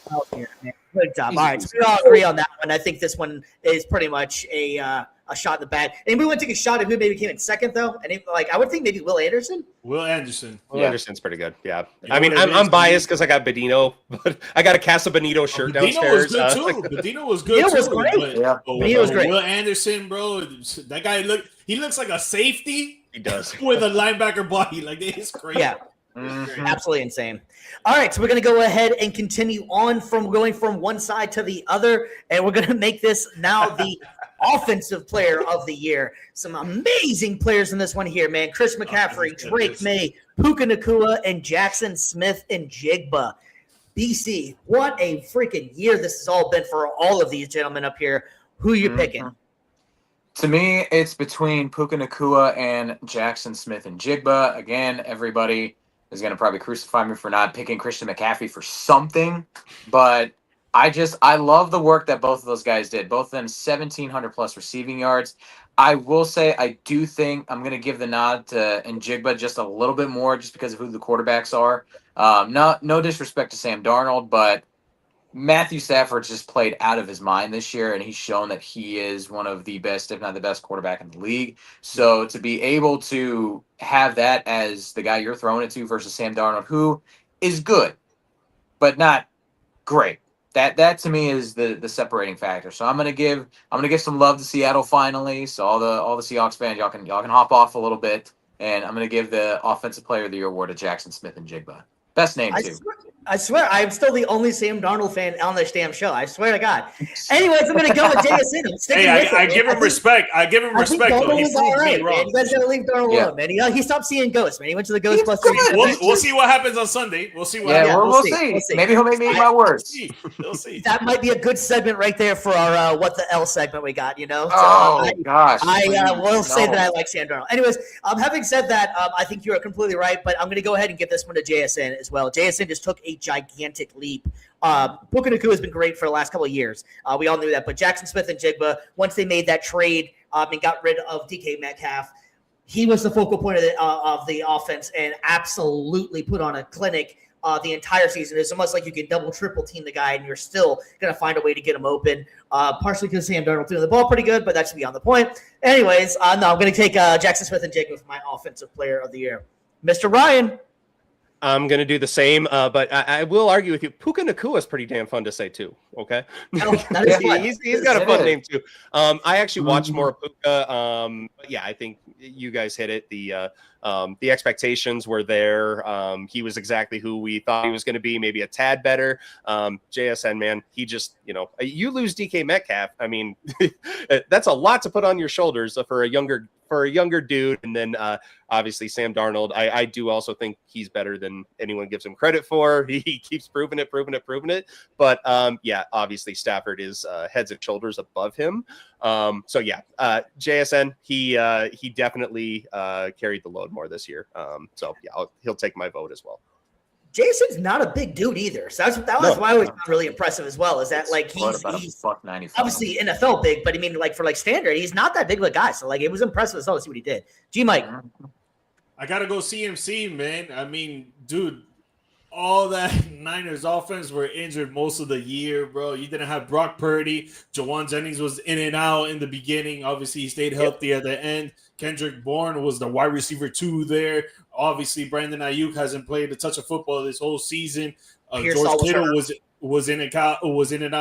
Myles Garrett, man. Good job. Easy All right, so peasy. we all agree on that one. I think this one is pretty much a shot in the bag. And we want to take a shot at who maybe came in second, though. And I would think maybe Will Anderson. Will Anderson. Will Yeah. Anderson's pretty good. Yeah. You know I mean, what it I'm is? biased because I got Bedino, but I got a Casa Benito shirt Bedino was downstairs. good too. Bedino was good Bedino was too. great. But, Yeah. Bedino was great. Will Anderson, bro, that guy looks like a safety He does. with a linebacker body. Like it's crazy. Yeah. Mhm. Absolutely insane. All right, so we're going to go ahead and continue on from going from one side to the other, and we're going to make this now the offensive player of the year. Some amazing players in this one here, man. Chris McCaffrey, Drake May, Puka Nacua, and Jackson Smith and Jigba. BC, what a freaking year this has all been for all of these gentlemen up here. Who you picking? To me, it's between Puka Nacua and Jackson Smith and Jigba. Again, everybody is going to probably crucify me for not picking Christian McCaffrey for something, but I love the work that both of those guys did. Both of them 1,700 plus receiving yards. I will say I do think I'm going to give the nod to Njigba just a little bit more just because of who the quarterbacks are. No disrespect to Sam Darnold, but Matthew Stafford just played out of his mind this year, and he's shown that he is one of the best, if not the best, quarterback in the league. So to be able to have that as the guy you're throwing it to versus Sam Darnold, who is good, but not great. That to me is the separating factor. So I'm gonna give some love to Seattle finally. So all the Seahawks fans, y'all can hop off a little bit, and I'm gonna give the Offensive Player of the Year award to Jackson Smith and Jigba. Best name too. I swear, I'm still the only Sam Darnold fan on this damn show. I swear to God. Anyways, I'm going to go with JSN. I'm sticking Hey, with I it, give man. him respect. I give him I think respect. Though. Darnold He was all proved me right, man. wrong. You guys got to leave Darnold Yeah. alone, man. He stopped seeing ghosts, man. He went to the He's Ghostbusters. good. We'll see what happens on Sunday. We'll see what Yeah, happens. we'll see. see. We'll see. Maybe he'll make me eat my words. We'll see. That might be a good segment right there for our What the L segment we got, you know? So, Oh gosh. I will say No. that I like Sam Darnold. Anyways, having said that, I think you're completely right, but I'm going to go ahead and give this one to JSN as well. JSN just took a gigantic leap. Puka Nacua has been great for the last couple of years. We all knew that, but Jackson Smith and Jigba, once they made that trade and got rid of DK Metcalf, he was the focal point of the offense and absolutely put on a clinic the entire season. It's almost like you can double, triple team the guy, and you're still going to find a way to get him open. Partially because Sam Darnold threw the ball pretty good, but that's beyond the point. Anyways, no, I'm going to take Jackson Smith and Jigba for my offensive player of the year. Mr. Ryan. I'm going to do the same, but I will argue with you. Puka Nacua is pretty damn fun to say too. Okay, That is fun. he's got a It fun is. name too. I actually watched more of Puka. But yeah, I think you guys hit it. The expectations were there. He was exactly who we thought he was going to be, maybe a tad better. JSN, man, he just, you lose DK Metcalf. I mean, that's a lot to put on your shoulders for a younger dude. And then obviously Sam Darnold, I do also think he's better than anyone gives him credit for. He keeps proving it. But yeah, obviously Stafford is heads and shoulders above him. So yeah, JSN, he definitely carried the load more this year. So yeah, he'll take my vote as well. Jason's not a big dude either. So that was why I was really impressive as well. Is that like he's $1.95. obviously NFL big, but I mean like for standard, he's not that big of a guy. So like it was impressive as well to see what he did. GMike. I gotta go CMC, man. I mean, dude, all that Niners offense were injured most of the year, bro. You didn't have Brock Purdy. Jawan Jennings was in and out in the beginning. Obviously, he stayed healthy at the end. Kendrick Bourne was the wide receiver 2 there. Obviously, Brandon Aiyuk hasn't played a touch of football this whole season. George Kittle was in and out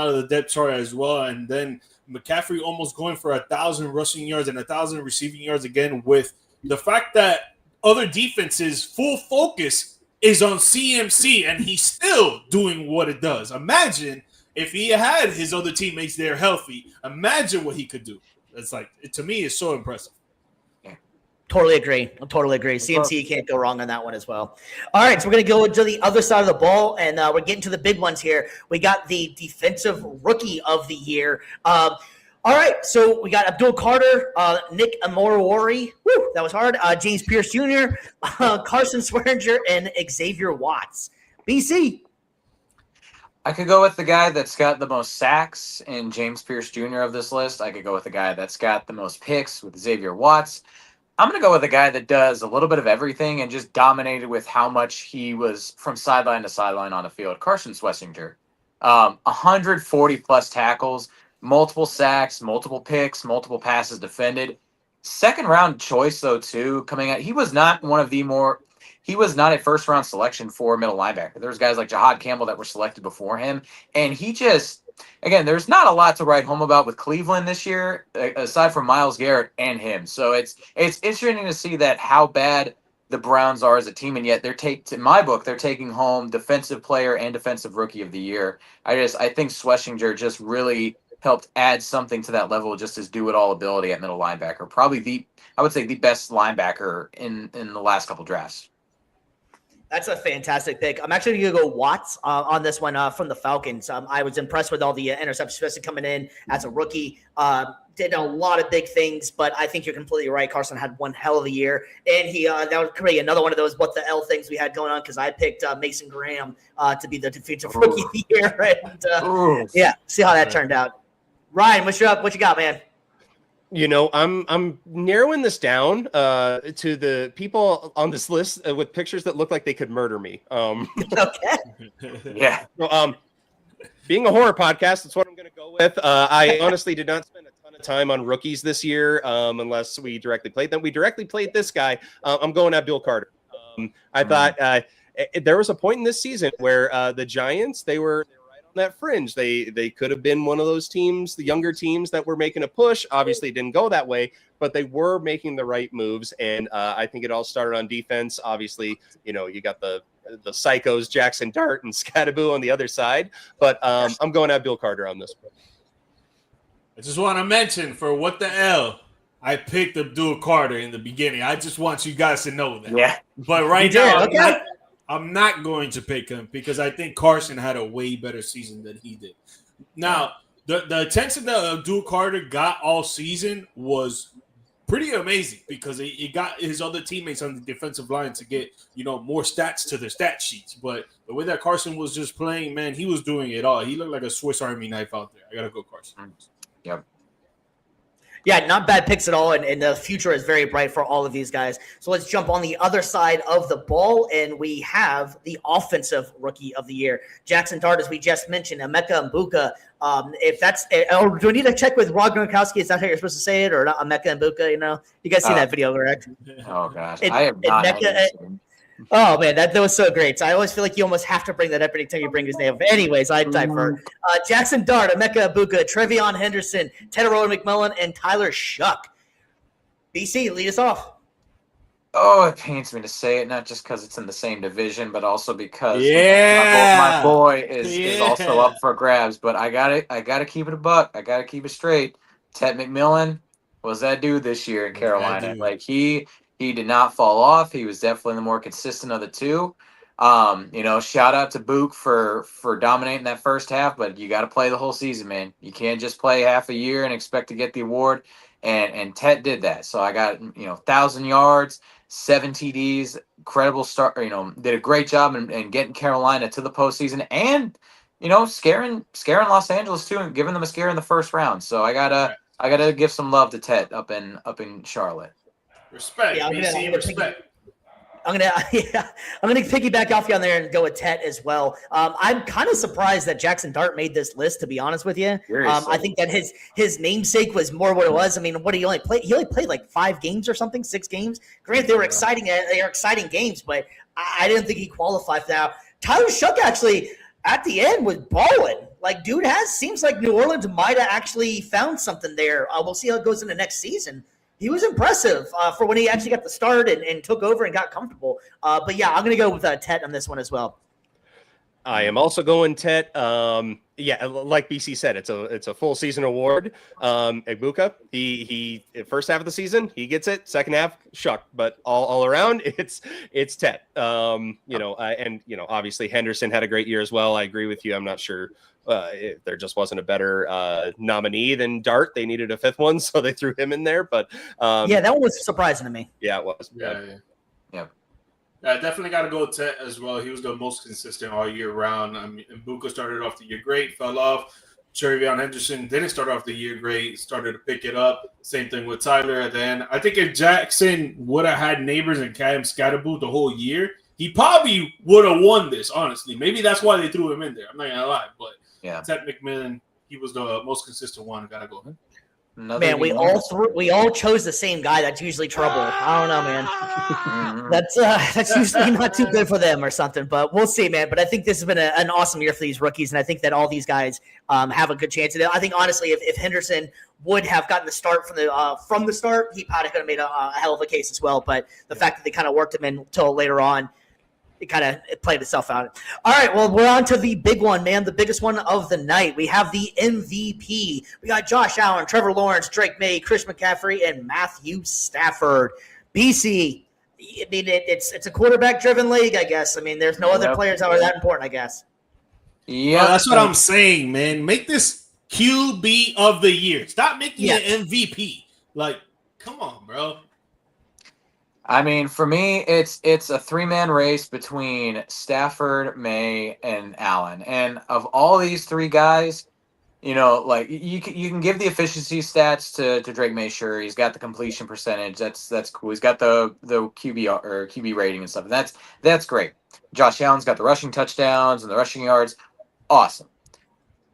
of the depth chart as well. And then McCaffrey almost going for 1,000 rushing yards and 1,000 receiving yards again, with the fact that other defenses' full focus is on CMC, and he's still doing what it does. Imagine if he had his other teammates there healthy. Imagine what he could do. It's like, to me, it's so impressive. Totally agree. CMC can't go wrong on that one as well. All right, so we're going to go to the other side of the ball, and we're getting to the big ones here. We got the defensive rookie of the year. All right, so we got Abdul Carter, Nick Amorori. Woo, that was hard. James Pierce Jr., Carson Swearinger, and Xavier Watts. BC. I could go with the guy that's got the most sacks in James Pierce Jr. of this list. I could go with the guy that's got the most picks with Xavier Watts. I'm going to go with a guy that does a little bit of everything and just dominated with how much he was from sideline to sideline on the field. Carson Swearinger. 140 plus tackles, multiple sacks, multiple picks, multiple passes defended. Second round choice though too coming out. He was not a first round selection for middle linebacker. There's guys like Jahad Campbell that were selected before him, and he just, again, there's not a lot to write home about with Cleveland this year aside from Myles Garrett and him. So it's interesting to see that how bad the Browns are as a team, and yet in my book, they're taking home defensive player and defensive rookie of the year. I think Schlesinger just really helped add something to that level, just his do-it-all ability at middle linebacker. Probably I would say the best linebacker in the last couple drafts. That's a fantastic pick. I'm actually going to go Watts on this one from the Falcons. I was impressed with all the interceptions, especially coming in as a rookie. Did a lot of big things, but I think you're completely right. Carson had one hell of a year, and that would create another one of those what the L things we had going on because I picked Mason Graham to be the defensive rookie of the year. And, yeah, see how that turned out. Ryan, what you got, man? I'm narrowing this down to the people on this list with pictures that look like they could murder me. Okay. Yeah. So, being a horror podcast, that's what I'm going to go with. I honestly did not spend a ton of time on rookies this year, unless we directly played them. We directly played this guy. I'm going at Bill Carter. I thought there was a point in this season where the Giants, they were that fringe. They could have been one of those teams, the younger teams that were making a push. Obviously it didn't go that way, but they were making the right moves. And I think it all started on defense. Obviously, you got the psychos, Jackson Dart and Scattaboo on the other side, but I'm going at Bill Carter on this one. I just want to mention for what the L, I picked Abdul Carter in the beginning. I just want you guys to know that. Yeah. But right now, I'm not going to pick him because I think Carson had a way better season than he did. Now, the attention that Abdul Carter got all season was pretty amazing because he got his other teammates on the defensive line to get, more stats to their stat sheets. But the way that Carson was just playing, man, he was doing it all. He looked like a Swiss Army knife out there. I got to go Carson. Yep. Yeah, not bad picks at all, and the future is very bright for all of these guys. So let's jump on the other side of the ball, and we have the offensive rookie of the year, Jackson Dart, as we just mentioned, Emeka Mbuka. Do we need to check with Rob Gronkowski? Is that how you're supposed to say it, or not? Emeka Mbuka? You guys seen that video, correct? Oh gosh, I have not. Oh man, that was so great. So I always feel like you almost have to bring that up anytime you bring his name up. Anyways, I divert. Jackson Dart, Emeka Mbuka, Trevion Henderson, Teddy McMillan, and Tyler Shuck. BC, lead us off. Oh, it pains me to say it, not just because it's in the same division, but also because my boy is also up for grabs. But I gotta keep it a buck. I gotta keep it straight. Ted McMillan was that dude this year in Carolina. Like he did not fall off. He was definitely the more consistent of the two. Shout out to Book for dominating that first half, but you got to play the whole season, man. You can't just play half a year and expect to get the award. And Tet did that. So I got 1,000 yards, 7 TDs, incredible start. Did a great job in getting Carolina to the postseason and scaring Los Angeles too, and giving them a scare in the first round. So I gotta give some love to Tet up in Charlotte. Respect. Yeah, respect. I'm gonna piggyback off you on there and go with Tet as well. I'm kind of surprised that Jackson Dart made this list, to be honest with you. I think that his namesake was more what it was. I mean, what he only played like 5 games or something, 6 games. Granted, they were exciting games, but I didn't think he qualified for that. Tyler Shuck actually at the end was balling. Like, dude seems like New Orleans might have actually found something there. We'll see how it goes in the next season. He was impressive for when he actually got the start and took over and got comfortable. But yeah, I'm going to go with Tet on this one as well. I am also going Tet. Like BC said, it's a full season award. Egbuka, he first half of the season, he gets it. Second half, Shuck. But all around, it's Tet. Obviously Henderson had a great year as well. I agree with you. I'm not sure if there just wasn't a better nominee than Dart. They needed a 5th one, so they threw him in there. But that one was surprising to me. Yeah, it was. Yeah, definitely got to go with Tet as well. He was the most consistent all year round. I mean, Mbuka started off the year great, fell off. Trevion Henderson didn't start off the year great, started to pick it up. Same thing with Tyler. Then I think if Jackson would have had Neighbors and Cam Scatterboot the whole year, he probably would have won this, honestly. Maybe that's why they threw him in there. I'm not going to lie. But Yeah. Ted McMillan, he was the most consistent one. Gotta go. Man, we all chose the same guy. That's usually trouble. I don't know, man. That's usually not too good for them or something. But we'll see, man. But I think this has been an awesome year for these rookies, and I think that all these guys have a good chance. And I think honestly, if Henderson would have gotten the start from the start, he probably could have made a hell of a case as well. But the fact that they kind of worked him in until later on, it played itself out. All right, well, we're on to the big one, man, the biggest one of the night. We have the MVP. We got Josh Allen, Trevor Lawrence, Drake May, Chris McCaffrey, and Matthew Stafford. BC, I mean, it's a quarterback-driven league, I guess. I mean, there's no other players that are that important, I guess. Yeah, that's what I'm saying, man. Make this QB of the year. Stop making it MVP. Like, come on, bro. I mean, for me, it's a 3-man race between Stafford, May, and Allen. And of all these three guys, you know, like you can give the efficiency stats to Drake May. Sure, he's got the completion percentage. That's cool. He's got the QB or QB rating and stuff. And that's great. Josh Allen's got the rushing touchdowns and the rushing yards. Awesome.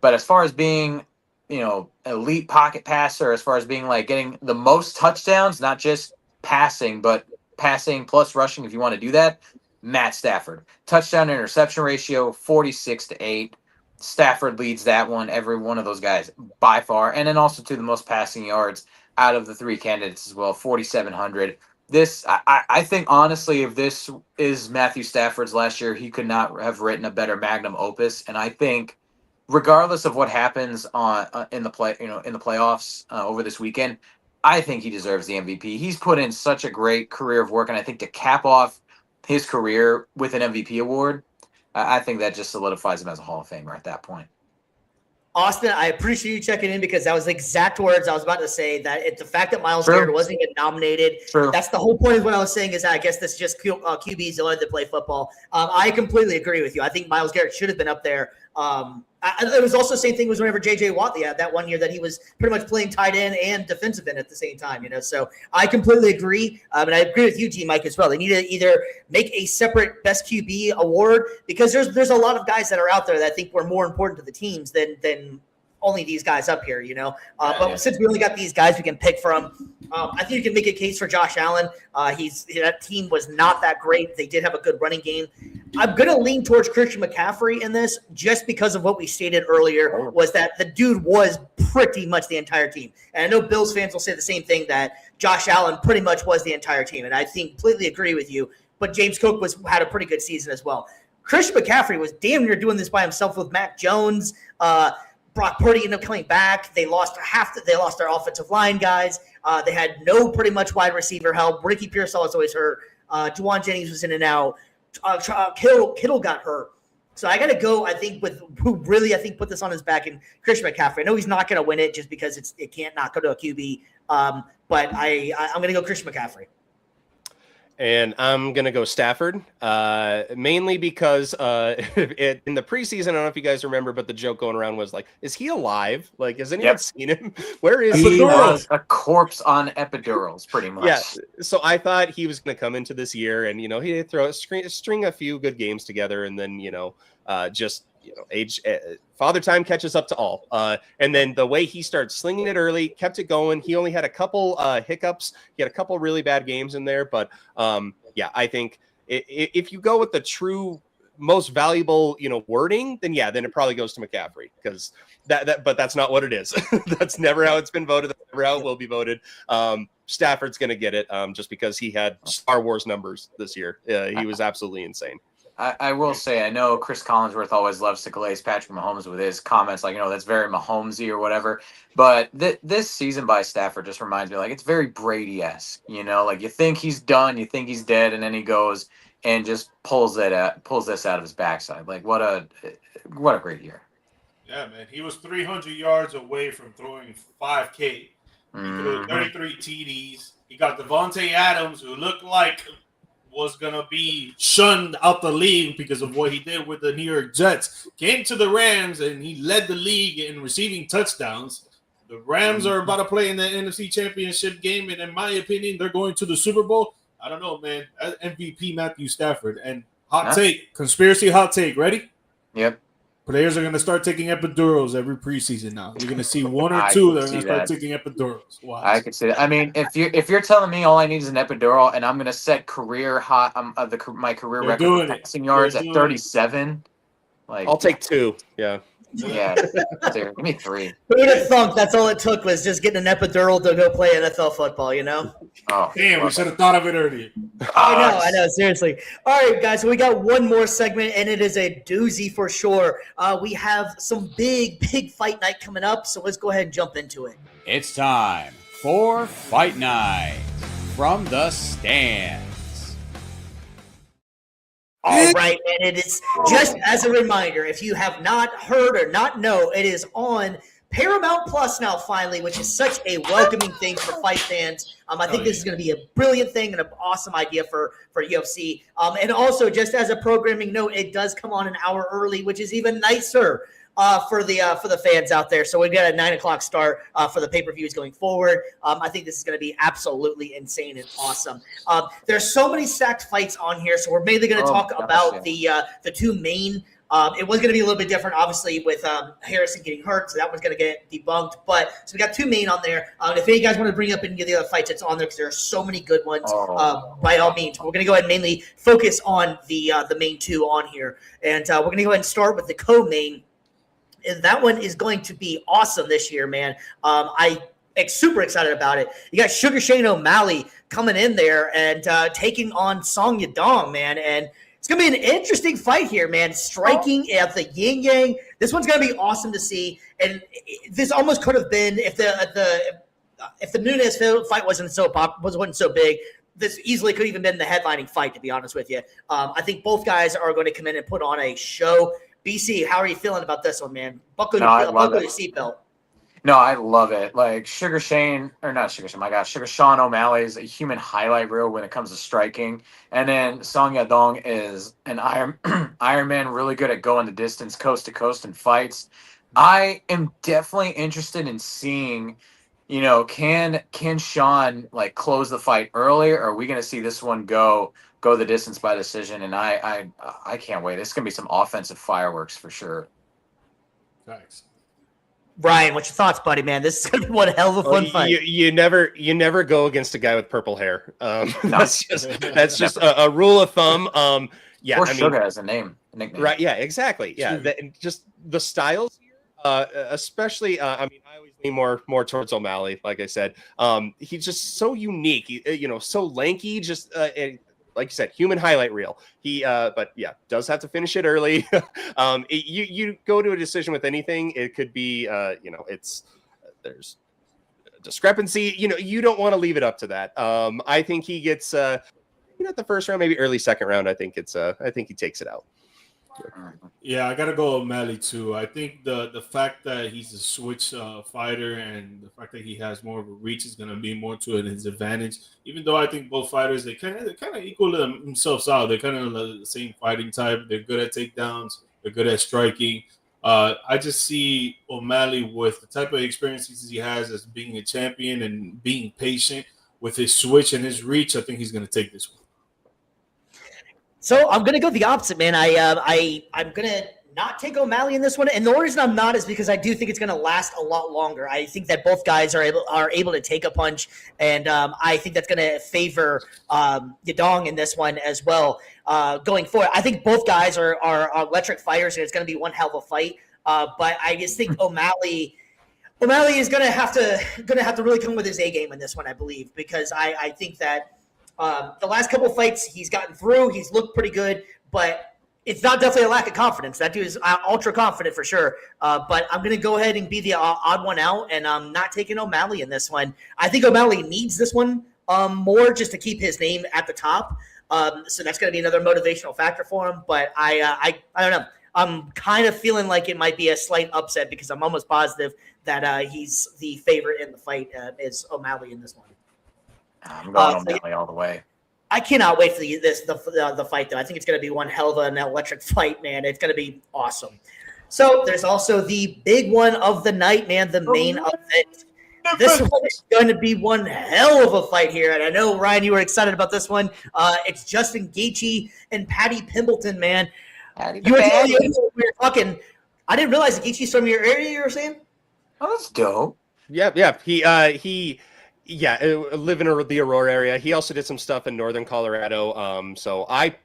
But as far as being, you know, elite pocket passer, as far as being like getting the most touchdowns, not just passing, but passing plus rushing, if you want to do that, Matt Stafford. Touchdown interception ratio 46-8. Stafford leads that one, every one of those guys by far. And then also to the most passing yards out of the three candidates as well, 4,700. I think honestly, if this is Matthew Stafford's last year, he could not have written a better magnum opus. And I think regardless of what happens in the playoffs over this weekend, I think he deserves the MVP. He's put in such a great career of work, and I think to cap off his career with an MVP award, I think that just solidifies him as a Hall of Famer at that point. Austin, I appreciate you checking in because that was the exact words I was about to say. That it's the fact that Myles Garrett wasn't even nominated. True. That's the whole point of what I was saying. Is that I guess this is just QBs that play football. I completely agree with you. I think Myles Garrett should have been up there. It was also the same thing was whenever J.J. Watt, that 1 year that he was pretty much playing tight end and defensive end at the same time, you know. So I completely agree. And I agree with you, GMike, as well. They need to either make a separate best QB award because there's a lot of guys that are out there that I think were more important to the teams than only these guys up here, you know. But since we only got these guys we can pick from, I think you can make a case for Josh Allen. That team was not that great. They did have a good running game. I'm going to lean towards Christian McCaffrey in this just because of what we stated earlier was that the dude was pretty much the entire team. And I know Bills fans will say the same thing, that Josh Allen pretty much was the entire team. And I completely agree with you. But James Cook had a pretty good season as well. Christian McCaffrey was damn near doing this by himself with Mac Jones. Brock Purdy ended up coming back. They lost their offensive line guys. They had no pretty much wide receiver help. Ricky Pearsall was always hurt. Juwan Jennings was in and out. Kittle got hurt. So I got to go, I think, with who really, I think, put this on his back, and Christian McCaffrey. I know he's not going to win it just because it can't not go to a QB. But I'm going to go Christian McCaffrey. And I'm going to go Stafford, mainly because in the preseason, I don't know if you guys remember, but the joke going around was like, is he alive? Like, has anyone seen him? Where is he? He was a corpse on epidurals, pretty much. Yeah. So I thought he was going to come into this year and, you know, he'd string a few good games together and then, you know, father time catches up to all. And then the way he started slinging it early, kept it going. He only had a couple hiccups. He had a couple really bad games in there. But I think if you go with the true most valuable, you know, wording, then it probably goes to McCaffrey because but that's not what it is. That's never how it's been voted. That's never how it will be voted. Stafford's going to get it just because he had Star Wars numbers this year. He was absolutely insane. I will say, I know Chris Collinsworth always loves to glaze Patrick Mahomes with his comments, like, you know, that's very Mahomesy or whatever. But this season by Stafford just reminds me, like, it's very Brady-esque, you know, like you think he's done, you think he's dead, and then he goes and just pulls this out of his backside. Like, what a great year. Yeah, man. He was 300 yards away from throwing 5K. He threw 33 TDs. He got Devontae Adams, who looked like was going to be shunned out the league because of what he did with the New York Jets. Came to the Rams, and he led the league in receiving touchdowns. The Rams are about to play in the NFC Championship game, and in my opinion, they're going to the Super Bowl. I don't know, man. MVP Matthew Stafford. And hot take, conspiracy hot take. Ready? Yep. Players are going to start taking epidurals every preseason now. You're going to see one or I two can that are see going to start that. taking epidurals. Watch. I could say that. I mean, if you're telling me all I need is an epidural, and I'm gonna set career hot my career They're record doing for it. passing yards They're at doing 37, like I'll take 2. Yeah. yeah, give me 3. Who would have thunk that's all it took was just getting an epidural to go play NFL football, you know? Oh, Damn, we should have thought of it earlier. I know, seriously. All right, guys, so we got one more segment, and it is a doozy for sure. We have some big fight night coming up, so let's go ahead and jump into it. It's time for Fight Night from the stands. All right, and it is just as a reminder, if you have not heard or not know, it is on Paramount Plus now finally, which is such a welcoming thing for fight fans. I think this is going to be a brilliant thing and an awesome idea for UFC. And also, just as a programming note, it does come on an hour early, which is even nicer for the fans out there. So we've got a 9:00 start for the pay-per-views going forward. I think this is going to be absolutely insane and awesome. There's so many stacked fights on here, so we're mainly going to talk about the two main. It was going to be a little bit different, obviously, with Harrison getting hurt, so that one's going to get debunked. But so we got two main on there. If any of you guys want to bring up any of the other fights, it's on there because there are so many good ones. By all means, we're going to go ahead and mainly focus on the main two on here, and we're going to go ahead and start with the co-main. And that one is going to be awesome this year, man. I'm super excited about it. You got Sugar Shane O'Malley coming in there and taking on Song Yadong, man. And it's going to be an interesting fight here, man. Striking at the yin-yang. This one's going to be awesome to see. And this almost could have been, if the Nunes fight wasn't so big, this easily could have even been the headlining fight, to be honest with you. I think both guys are going to come in and put on a show. BC, how are you feeling about this one, man? Buckle your seatbelt. No, I love it. Like Sugar Sean O'Malley is a human highlight reel when it comes to striking. And then Song Yadong is an Iron Man, really good at going the distance, coast to coast in fights. I am definitely interested in seeing, can Sean like close the fight early, or are we going to see this one go the distance by decision? And I can't wait. It's going to be some offensive fireworks for sure. Thanks. Ryan, what's your thoughts, buddy, man? This is going to be one hell of a fun fight. You never go against a guy with purple hair. That's just a rule of thumb. Sugar has a nickname. Right. Yeah, exactly. Yeah. Just the styles here, especially, I always lean more towards O'Malley. Like I said, he's just so unique, so lanky, just, like you said, human highlight reel. He, but yeah, does have to finish it early. You go to a decision with anything. It could be, there's a discrepancy. You don't want to leave it up to that. I think he gets, not the first round, maybe early second round. I think he takes it out. Yeah, I gotta go O'Malley too. I think the fact that he's a switch fighter and the fact that he has more of a reach is gonna be more to his advantage. Even though I think both fighters they kind of equal themselves out. They're kind of the same fighting type. They're good at takedowns. They're good at striking. I just see O'Malley with the type of experiences he has as being a champion and being patient with his switch and his reach. I think he's gonna take this one. So I'm going to go the opposite, man. I'm going to not take O'Malley in this one. And the reason I'm not is because I do think it's going to last a lot longer. I think that both guys are able to take a punch. And I think that's going to favor Yadong in this one as well going forward. I think both guys are electric fighters, and it's going to be one hell of a fight. But I just think O'Malley is going to have to really come with his A game in this one, I believe, because I think that the last couple of fights he's gotten through, he's looked pretty good, but it's not definitely a lack of confidence. That dude is ultra confident for sure. But I'm going to go ahead and be the odd one out, and I'm not taking O'Malley in this one. I think O'Malley needs this one more just to keep his name at the top. So that's going to be another motivational factor for him. But I don't know. I'm kind of feeling like it might be a slight upset because I'm almost positive that he's the favorite in the fight is O'Malley in this one. I'm going O'Malley all the way. I cannot wait for the fight, though. I think it's going to be one hell of an electric fight, man. It's going to be awesome. So there's also the big one of the night, man, the main event. This one is going to be one hell of a fight here. And I know, Ryan, you were excited about this one. It's Justin Gaethje and Paddy Pimbleton, man. We were talking I didn't realize Gaethje's from your area. You were saying? Oh, that's dope. Yeah. He live in the Aurora area. He also did some stuff in northern Colorado. So I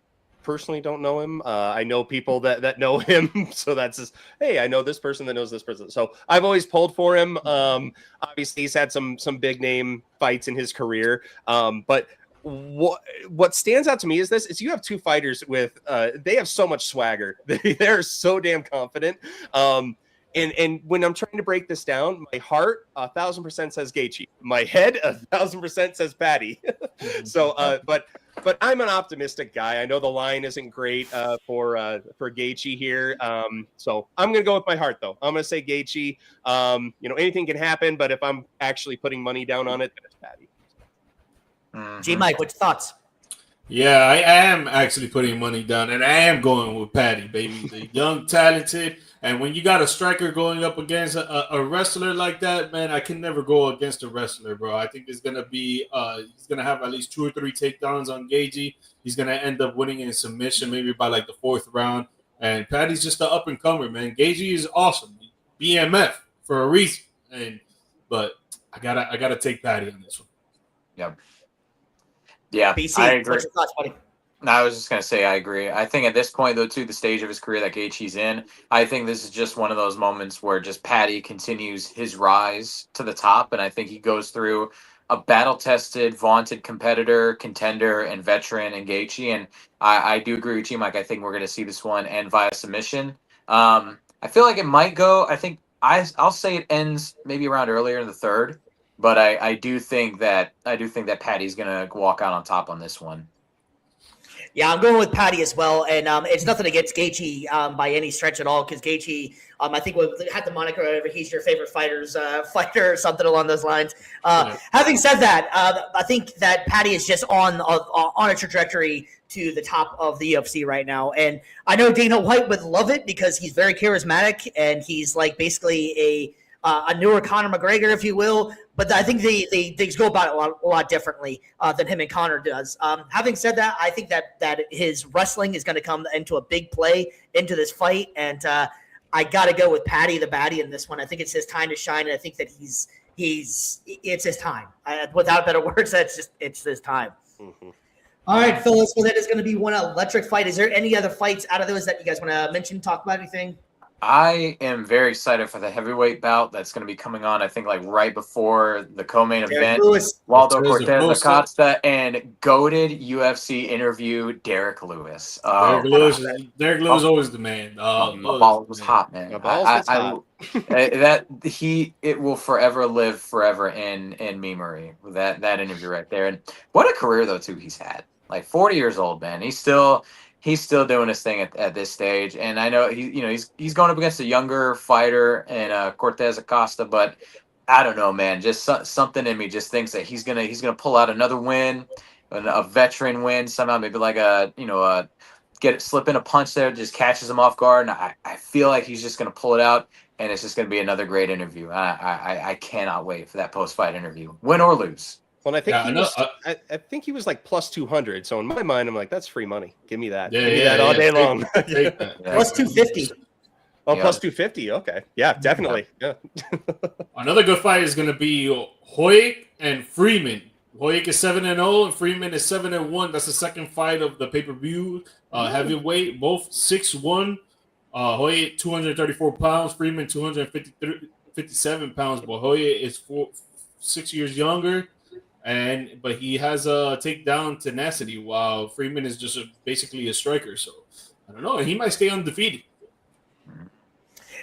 personally don't know him. I know people that know him. So that's just, hey, I know this person that knows this person. So I've always pulled for him. Obviously he's had some big name fights in his career. But what stands out to me is you have two fighters with they have so much swagger. They're so damn confident. And when I'm trying to break this down, my heart 1,000% says Gaethje. My head 1,000% says Patty. So, but I'm an optimistic guy. I know the line isn't great for Gaethje here. So I'm gonna go with my heart though. I'm gonna say Gaethje. Anything can happen, but if I'm actually putting money down on it, then it's Patty. GMike, what's your thoughts? Yeah, I am actually putting money down, and I am going with Patty, baby. The young, talented, and when you got a striker going up against a wrestler like that, man, I can never go against a wrestler, bro. I think it's gonna be he's gonna have at least 2 or 3 takedowns on Gaethje. He's gonna end up winning in submission, maybe by like the 4th round. And Patty's just an up and comer, man. Gaethje is awesome, BMF for a reason, but I gotta take Patty on this one. Yep. Yeah, BC, I agree. what's your thoughts, buddy? No, I was just going to say I agree. I think at this point, though, too, the stage of his career that Gaethje's in, I think this is just one of those moments where just Patty continues his rise to the top, and I think he goes through a battle-tested, vaunted competitor, contender, and veteran in Gaethje, and I do agree with you, Mike. I think we're going to see this one end via submission. I feel like it might go. I think I'll say it ends maybe around earlier in the 3rd. But I do think that Patty's gonna walk out on top on this one. Yeah, I'm going with Patty as well, and it's nothing against Gaethje by any stretch at all, because Gaethje, I think we had the moniker whatever, he's your favorite fighter or something along those lines. Having said that, I think that Patty is just on a trajectory to the top of the UFC right now, and I know Dana White would love it because he's very charismatic and he's like basically a newer Conor McGregor, if you will. But I think they just go about it a lot differently than him and Conor does. Having said that, I think that his wrestling is going to come into a big play into this fight, and I got to go with Patty the Batty in this one. I think it's his time to shine, and I think that it's his time. Without better words, it's his time. Mm-hmm. All right, fellas, well, that is going to be one electric fight. Is there any other fights out of those that you guys want to mention, talk about anything? I am very excited for the heavyweight bout that's going to be coming on, I think, like right before the co-main event. Waldo Cortez Acosta and goated UFC interview Derek Lewis. Derek Lewis is always the man. The ball was hot, man. It will forever live in memory. That interview right there. And what a career though too he's had. Like 40 years old, man. He's still doing his thing at this stage, and I know he's going up against a younger fighter and Cortez Acosta, but I don't know, man. Just something in me just thinks that he's gonna pull out another win, a veteran win somehow, maybe like slip in a punch there, just catches him off guard, and I feel like he's just gonna pull it out, and it's just gonna be another great interview. I cannot wait for that post-fight interview, win or lose. Well, I think he was like plus 200. So in my mind, I'm like, that's free money. Give me that. Give me that all day long. Plus 250. Oh, plus 250. Okay. Yeah, definitely. Yeah. Another good fight is going to be Hoyek and Freeman. Hoyek is 7-0 and Freeman is 7-1. That's the second fight of the pay-per-view heavyweight. Both 6'1". Hoyek 234 pounds. Freeman 257 pounds. But Hoyek is 6 years younger. But he has a takedown tenacity while Freeman is just basically a striker. So I don't know. He might stay undefeated.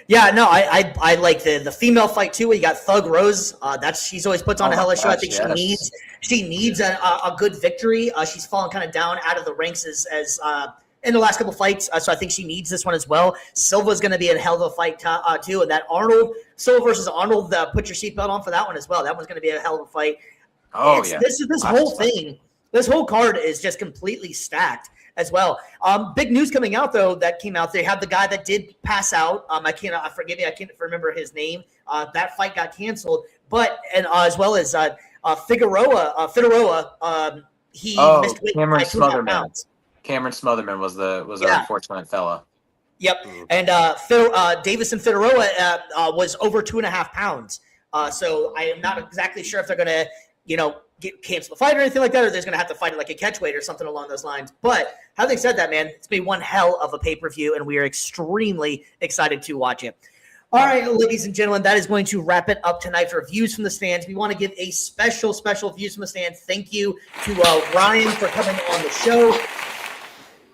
Yeah, no, I like the female fight too. Where you got Thug Rose. She's always puts on a hell of a show. I think she needs a good victory. She's fallen kind of down out of the ranks as in the last couple fights. So I think she needs this one as well. Silva's going to be a hell of a fight too. And that Silva versus Arnold, put your seatbelt on for that one as well. That one's going to be a hell of a fight. Oh, yeah. This whole thing, this whole card is just completely stacked as well. Big news coming out, though, that came out. They have the guy that did pass out. I can't remember his name. That fight got canceled. But, as well as Figueroa, he missed weight by 2.5 pounds. Cameron Smotherman was the unfortunate fella. Yep. And Davison Figueroa was over 2.5 pounds. So I am not exactly sure if they're going to, cancel the fight or anything like that, or they're going to have to fight it like a catchweight or something along those lines. But having said that, man, it's been one hell of a pay-per-view, and we are extremely excited to watch it. All right, ladies and gentlemen, that is going to wrap it up tonight for Views from the Stands. We want to give a special Views from the Stands thank you to Ryan for coming on the show. It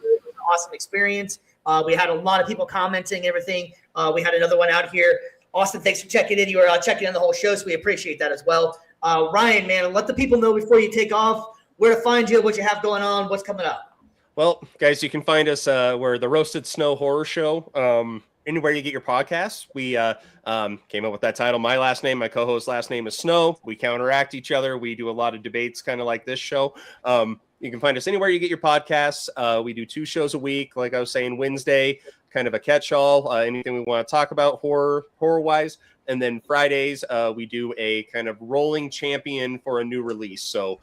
was an awesome experience. We had a lot of people commenting and everything. We had another one out here. Austin, thanks for checking in. You were checking in the whole show, so we appreciate that as well. Ryan, man, let the people know before you take off where to find you, what you have going on, what's coming up. Well, guys, you can find us we're the Roasted Snow Horror Show. Anywhere you get your podcasts. We came up with that title. My last name, my co-host's last name is Snow. We counteract each other. We do a lot of debates, kind of like this show. You can find us anywhere you get your podcasts. We do 2 shows a week. Like I was saying, Wednesday, kind of a catch-all, anything we want to talk about horror-wise. And then Fridays, we do a kind of rolling champion for a new release. So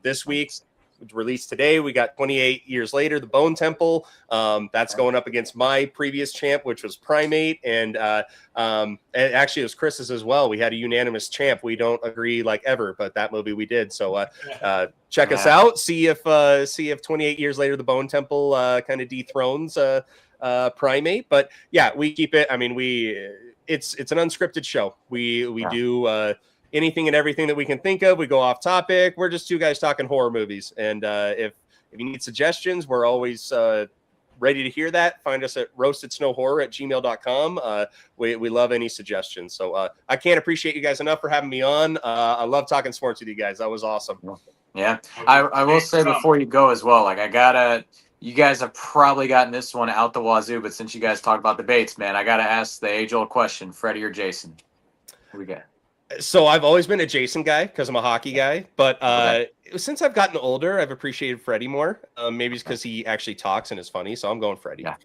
this week's released today, we got 28 years later, the Bone Temple. That's going up against my previous champ, which was Primate. And actually, it was Chris's as well. We had a unanimous champ. We don't agree like ever, but that movie we did. So check us out. See if 28 years later, the Bone Temple kind of dethrones Primate. But yeah, we keep it. I mean, it's an unscripted show. We do anything and everything that we can think of. We go off topic. We're just 2 guys talking horror movies. And if you need suggestions, we're always ready to hear that. Find us at roastedsnowhorror@gmail.com. We love any suggestions. So I can't appreciate you guys enough for having me on. I love talking sports with you guys. That was awesome. Yeah. I will say before you go as well, you guys have probably gotten this one out the wazoo, but since you guys talked about debates, man, I got to ask the age-old question, Freddie or Jason? Who we got? So I've always been a Jason guy because I'm a hockey guy, but since I've gotten older, I've appreciated Freddie more. Maybe it's because he actually talks and is funny, so I'm going Freddie. Yeah.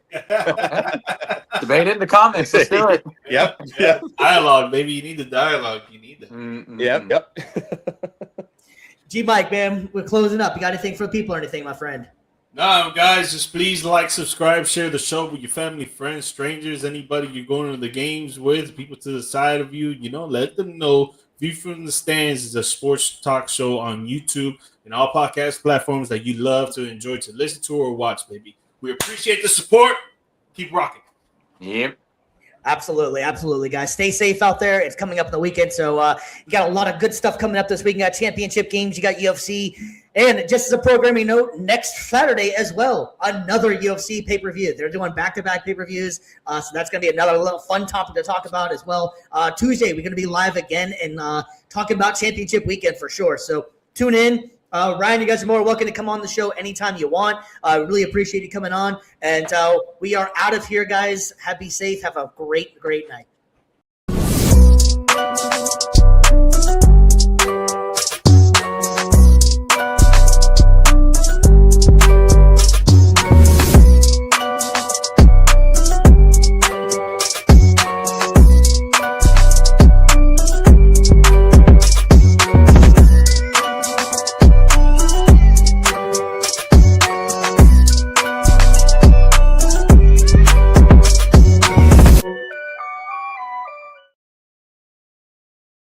Debate it in the comments. Let's do it. Yep. Dialogue, baby. You need the dialogue. You need that. Mm-mm. Yep. GMike, man, we're closing up. You got anything for the people or anything, my friend? No, guys, just please like, subscribe, share the show with your family, friends, strangers, anybody you're going to the games with, people to the side of you. Let them know. View from the Stands is a sports talk show on YouTube and all podcast platforms that you love to enjoy to listen to or watch, baby. We appreciate the support. Keep rocking. Yep. Absolutely, guys. Stay safe out there. It's coming up in the weekend, so you got a lot of good stuff coming up this week. You got championship games, you got UFC, and just as a programming note, next Saturday as well, another UFC pay-per-view. They're doing back-to-back pay-per-views, so that's going to be another little fun topic to talk about as well. Tuesday, we're going to be live again and talking about championship weekend for sure, so tune in. Ryan, you guys are more welcome to come on the show anytime you want. I really appreciate you coming on. And we are out of here, guys. Be safe. Have a great night.